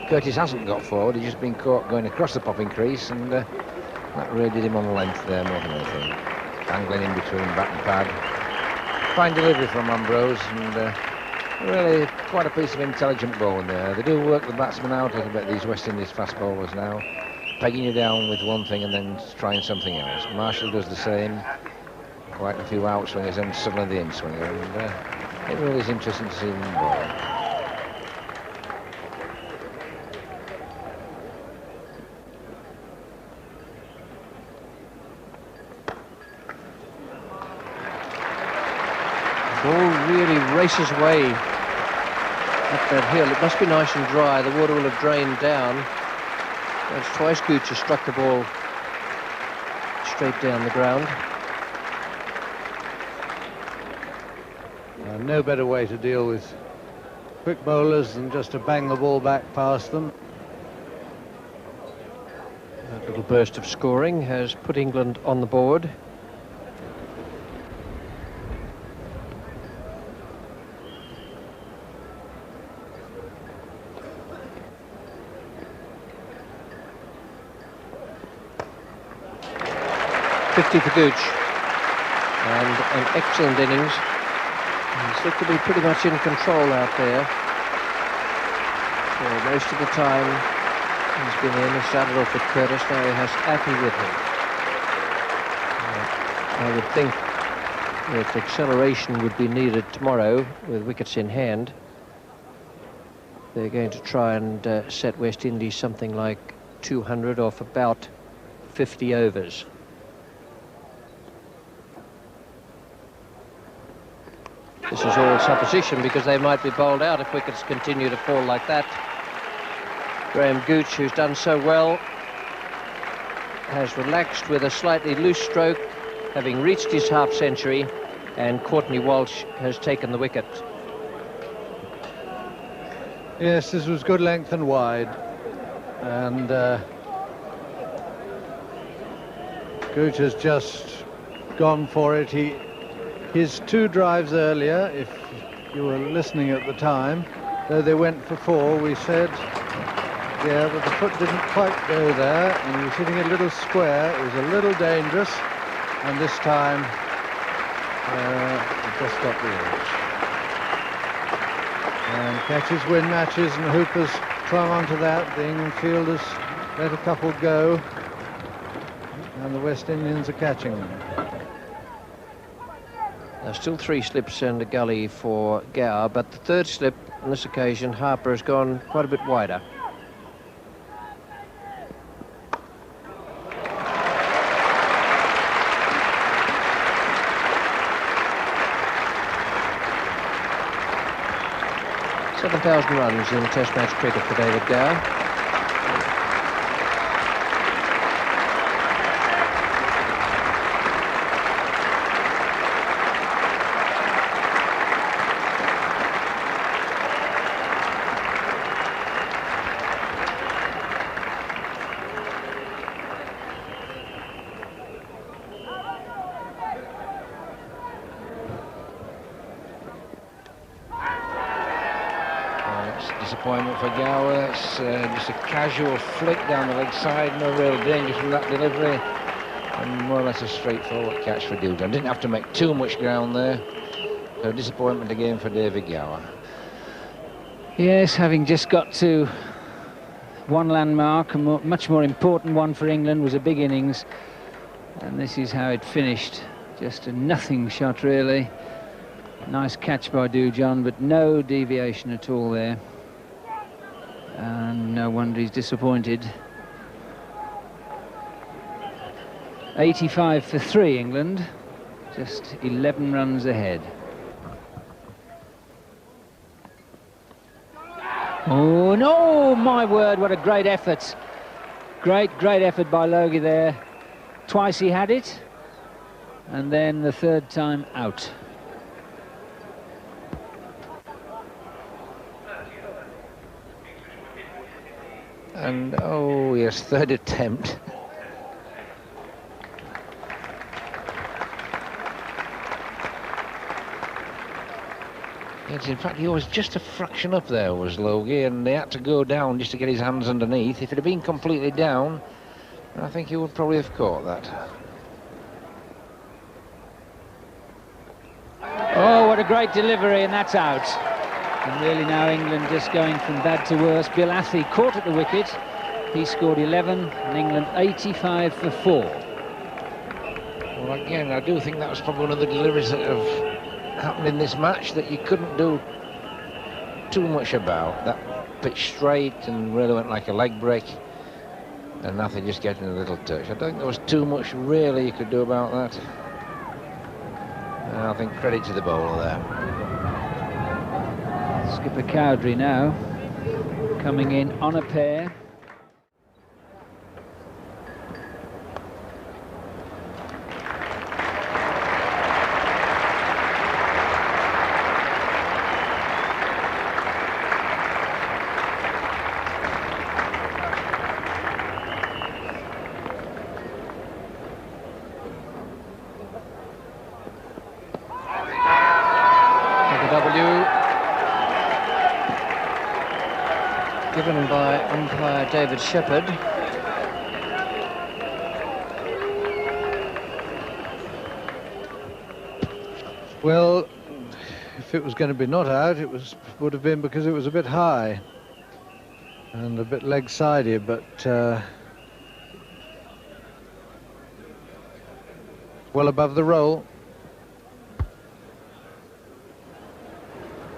Curtis hasn't got forward, he's just been caught going across the popping crease, and that really did him on the length there more than anything. Angling in between bat and pad. Fine delivery from Ambrose, and really quite a piece of intelligent bowling there. They do work the batsmen out a little bit, these West Indies fast bowlers now, pegging you down with one thing and then trying something else. Marshall does the same, quite a few outswingers and suddenly the in-swinger, and it really is interesting to see them bowl. Ball really races away up that hill. It must be nice and dry. The water will have drained down. Once twice Gooch has struck the ball straight down the ground. No better way to deal with quick bowlers than just to bang the ball back past them. That little burst of scoring has put England on the board. .50 for Gooch, and an excellent innings. He's looked to be pretty much in control out there. For most of the time he's been in. He started off with Curtis, now he has Appy with him. I would think that acceleration would be needed tomorrow with wickets in hand. They're going to try and set West Indies something like 200 off about 50 overs. This is all supposition because they might be bowled out if wickets continue to fall like that. Graham Gooch, who's done so well, has relaxed with a slightly loose stroke, having reached his half-century, and Courtney Walsh has taken the wicket. Yes, this was good length and wide, and Gooch has just gone for it. His 2 drives earlier, if you were listening at the time, though they went for 4, we said, yeah, but the foot didn't quite go there, and he was hitting a little square. It was a little dangerous, and this time it just got the edge. And catches win matches, and Hooper's clung onto that. The England fielders let a couple go, and the West Indians are catching them. Still 3 slips and a gully for Gower, but the 3rd slip on this occasion, Harper has gone quite a bit wider. .7,000 runs in Test match cricket for David Gower. Disappointment for Gower. It's just a casual flick down the leg side, no real danger from that delivery, and more or less a straightforward catch for Doogan. Didn't have to make too much ground there, so disappointment again for David Gower. Yes, having just got to one landmark, a much more important one for England, was a big innings, and this is how it finished. Just a nothing shot, really. Nice catch by Doogan, but no deviation at all there. And no wonder he's disappointed. 85 for 3, England. Just 11 runs ahead. Oh, no, my word, what a great effort. Great effort by Logie there. Twice he had it, and then the 3rd time out. And, oh yes, 3rd attempt. Yes, in fact, he was just a fraction up there, was Logie, and they had to go down just to get his hands underneath. If it had been completely down, I think he would probably have caught that. Oh, what a great delivery, and that's out. And really now England just going from bad to worse. Bill Athy caught at the wicket. He scored 11, and England 85 for 4. Well, again, I do think that was probably one of the deliveries that have happened in this match that you couldn't do too much about. That pitch straight and really went like a leg break, and Athy just getting a little touch. I don't think there was too much really you could do about that. And I think credit to the bowler there. Skipper Cowdrey now coming in on a pair. Given by umpire David Shepherd. Well, if it was going to be not out, would have been because it was a bit high and a bit leg-sided, but well above the roll.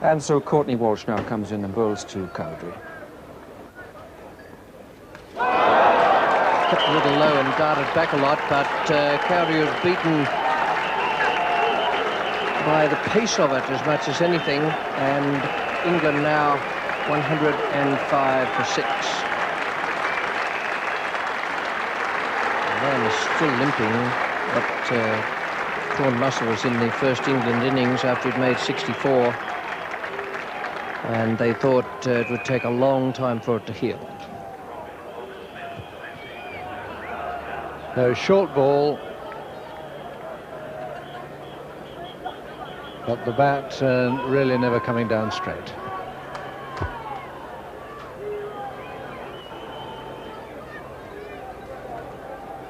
And so Courtney Walsh now comes in and bowls to Cowdrey. Kept a little low and darted back a lot, but Cowdrey was beaten by the pace of it as much as anything, and England now 105 for 6. The man is still limping, but torn muscles in the first England innings after he'd made 64, and they thought it would take a long time for it to heal. No, short ball, but the bat really never coming down straight.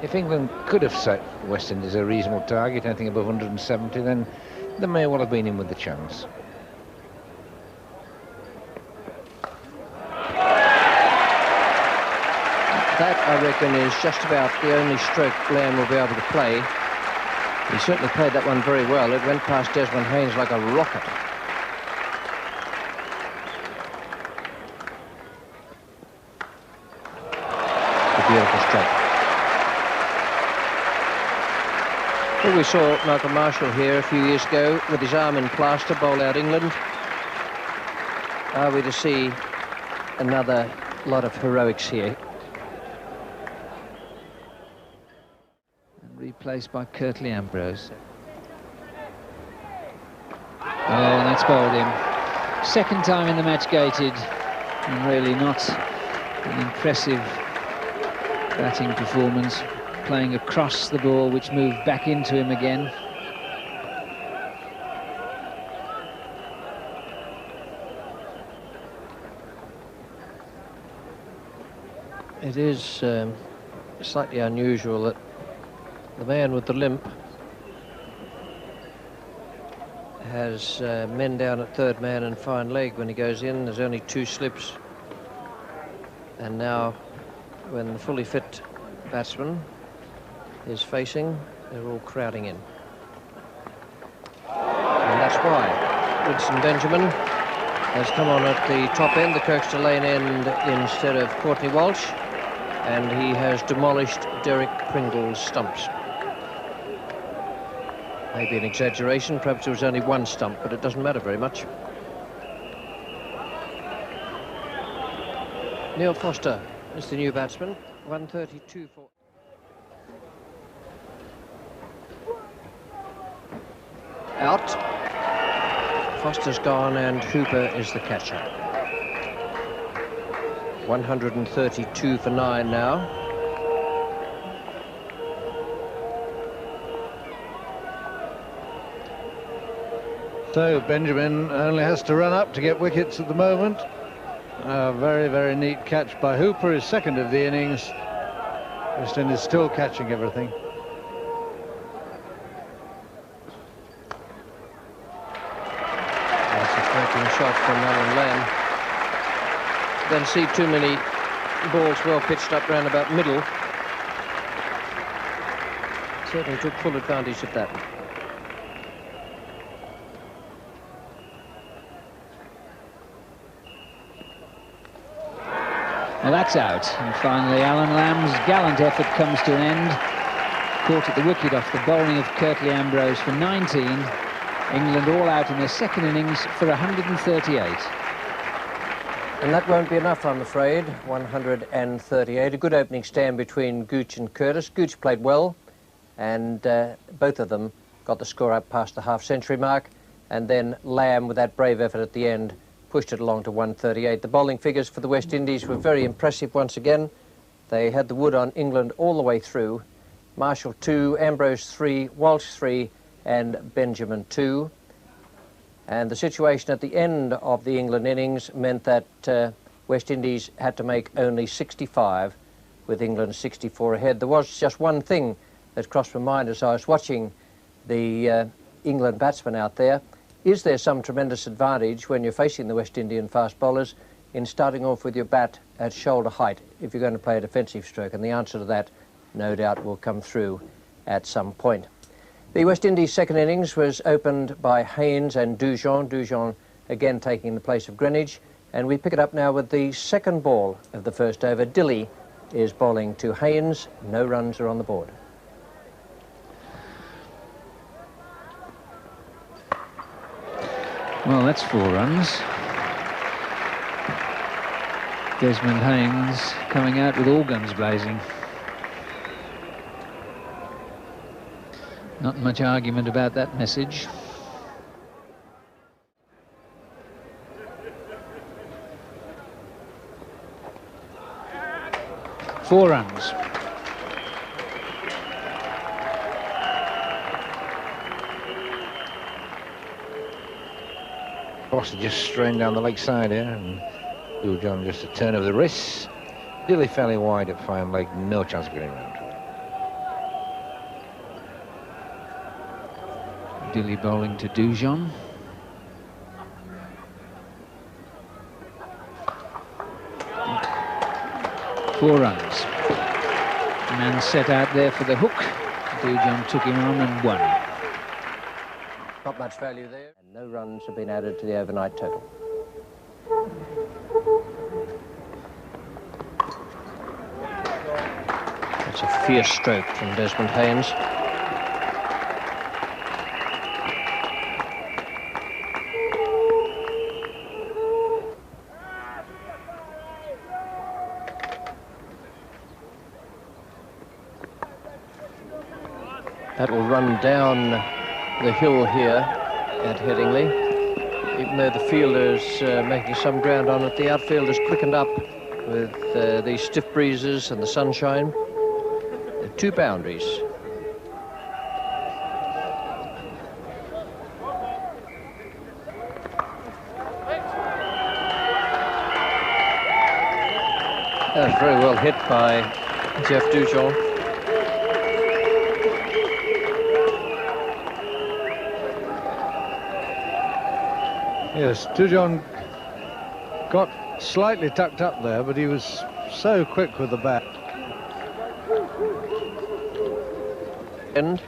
If England could have set West Indies a reasonable target, anything above 170, then they may well have been in with the chance. That, I reckon, is just about the only stroke Lamb will be able to play. He certainly played that one very well. It went past Desmond Haynes like a rocket. A beautiful stroke. Well, we saw Malcolm Marshall here a few years ago with his arm in plaster bowl out England. Are we to see another lot of heroics here? Replaced by Curtly Ambrose. Oh, and that's bowled him. Second time in the match gated, and really not an impressive batting performance. Playing across the ball, which moved back into him again. It is slightly unusual that the man with the limp has men down at third man and fine leg when he goes in. There's only 2 slips. And now, when the fully fit batsman is facing, they're all crowding in. And that's why Winston Benjamin has come on at the top end, the Kirkstall Lane end, instead of Courtney Walsh, and he has demolished Derek Pringle's stumps. Maybe an exaggeration, perhaps it was only 1 stump, but it doesn't matter very much. Neil Foster is the new batsman, 132 for... Out. Foster's gone and Hooper is the catcher. 132 for 9 now. So Benjamin only has to run up to get wickets at the moment. A very, very neat catch by Hooper, his second of the innings. West Indies still catching everything. That's a cracking shot from Alan Lamb. Don't see too many balls well pitched up round about middle. Certainly took full advantage of that. Well, that's out. And finally, Alan Lamb's gallant effort comes to an end. Caught at the wicket off the bowling of Curtly Ambrose for 19. England all out in their second innings for 138. And that won't be enough, I'm afraid. 138. A good opening stand between Gooch and Curtis. Gooch played well, and both of them got the score up past the half-century mark. And then Lamb, with that brave effort at the end, pushed it along to 138. The bowling figures for the West Indies were very impressive once again. They had the wood on England all the way through. Marshall 2, Ambrose 3, Walsh 3, and Benjamin 2. And the situation at the end of the England innings meant that West Indies had to make only 65, with England 64 ahead. There was just one thing that crossed my mind as I was watching the England batsmen out there. Is there some tremendous advantage when you're facing the West Indian fast bowlers in starting off with your bat at shoulder height if you're going to play a defensive stroke? And the answer to that, no doubt, will come through at some point. The West Indies' second innings was opened by Haynes and Dujon. Dujon again taking the place of Greenwich. And we pick it up now with the second ball of the first over. Dilley is bowling to Haynes. No runs are on the board. Well, that's 4 runs. Desmond Haynes coming out with all guns blazing. Not much argument about that message. Four runs. Foster just strained down the leg side here, and Dujon just a turn of the wrists. Dilley fairly wide at fine leg, no chance of getting round. Dilley bowling to Dujon. Four runs. Man set out there for the hook. Dujon took him on and won. Not much value there, and no runs have been added to the overnight total. That's a fierce stroke from Desmond Haynes. That will run down the hill here at Headingley. Even though the fielder's making some ground on it, the outfielder's quickened up with these stiff breezes and the sunshine. 2 boundaries. That was very well hit by Jeff Dujon. Yes, Dujon got slightly tucked up there, but he was so quick with the bat. End.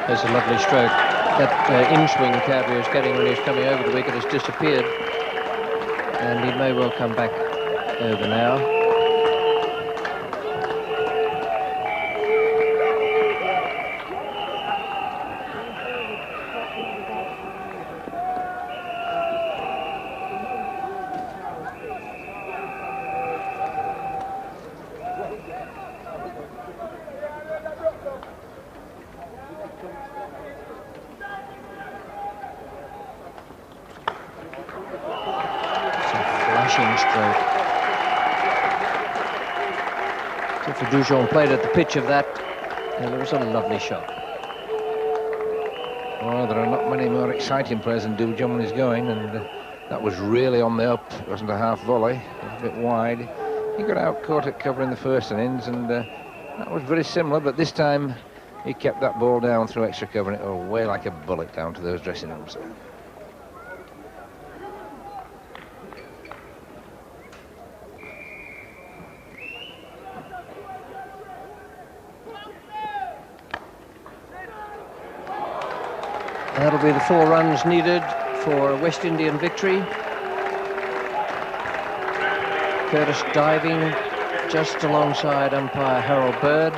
There's a lovely stroke. That in-swing Cowdery was getting when he was coming over the wicket has disappeared. And he may well come back over now. Stroke. So Dujon played at the pitch of that, and it was a lovely shot. Well, there are not many more exciting players than Dujon when he's going, and that was really on the up. It wasn't a half volley, it was a bit wide. He got out caught at cover in the first innings, and that was very similar, but this time he kept that ball down through extra cover, and it went away like a bullet down to those dressing rooms. probably the 4 runs needed for a West Indian victory. Curtis diving just alongside umpire Harold Bird.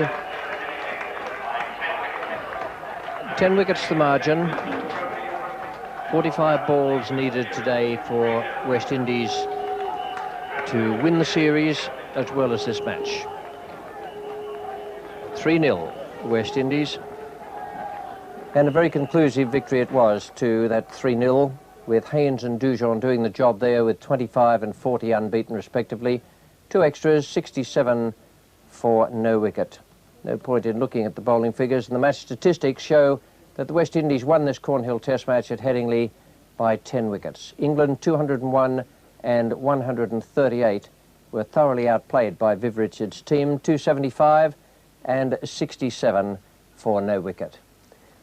10 wickets the margin. 45 balls needed today for West Indies to win the series as well as this match. 3-0 West Indies. And a very conclusive victory it was to that 3-0, with Haynes and Dujon doing the job there with 25 and 40 unbeaten respectively. 2 extras, 67 for no wicket. No point in looking at the bowling figures, and the match statistics show that the West Indies won this Cornhill Test match at Headingley by 10 wickets. England 201 and 138 were thoroughly outplayed by Viv Richards' team, 275 and 67 for no wicket.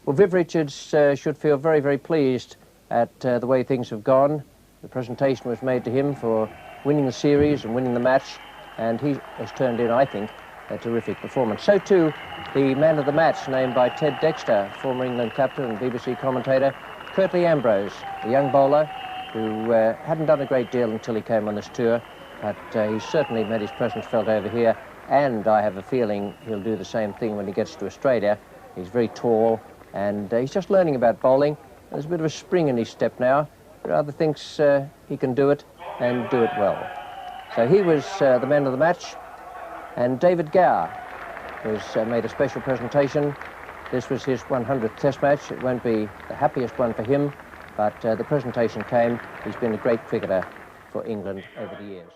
Well, Viv Richards should feel very, very pleased at the way things have gone. The presentation was made to him for winning the series and winning the match, and he has turned in, I think, a terrific performance. So too, the man of the match, named by Ted Dexter, former England captain and BBC commentator, Curtly Ambrose, a young bowler who hadn't done a great deal until he came on this tour, but he certainly made his presence felt over here, and I have a feeling he'll do the same thing when he gets to Australia. He's very tall, and he's just learning about bowling. There's a bit of a spring in his step now. He rather thinks he can do it, and do it well. So he was the man of the match, and David Gower was made a special presentation. This was his 100th Test match. It won't be the happiest one for him, but the presentation came. He's been a great cricketer for England over the years.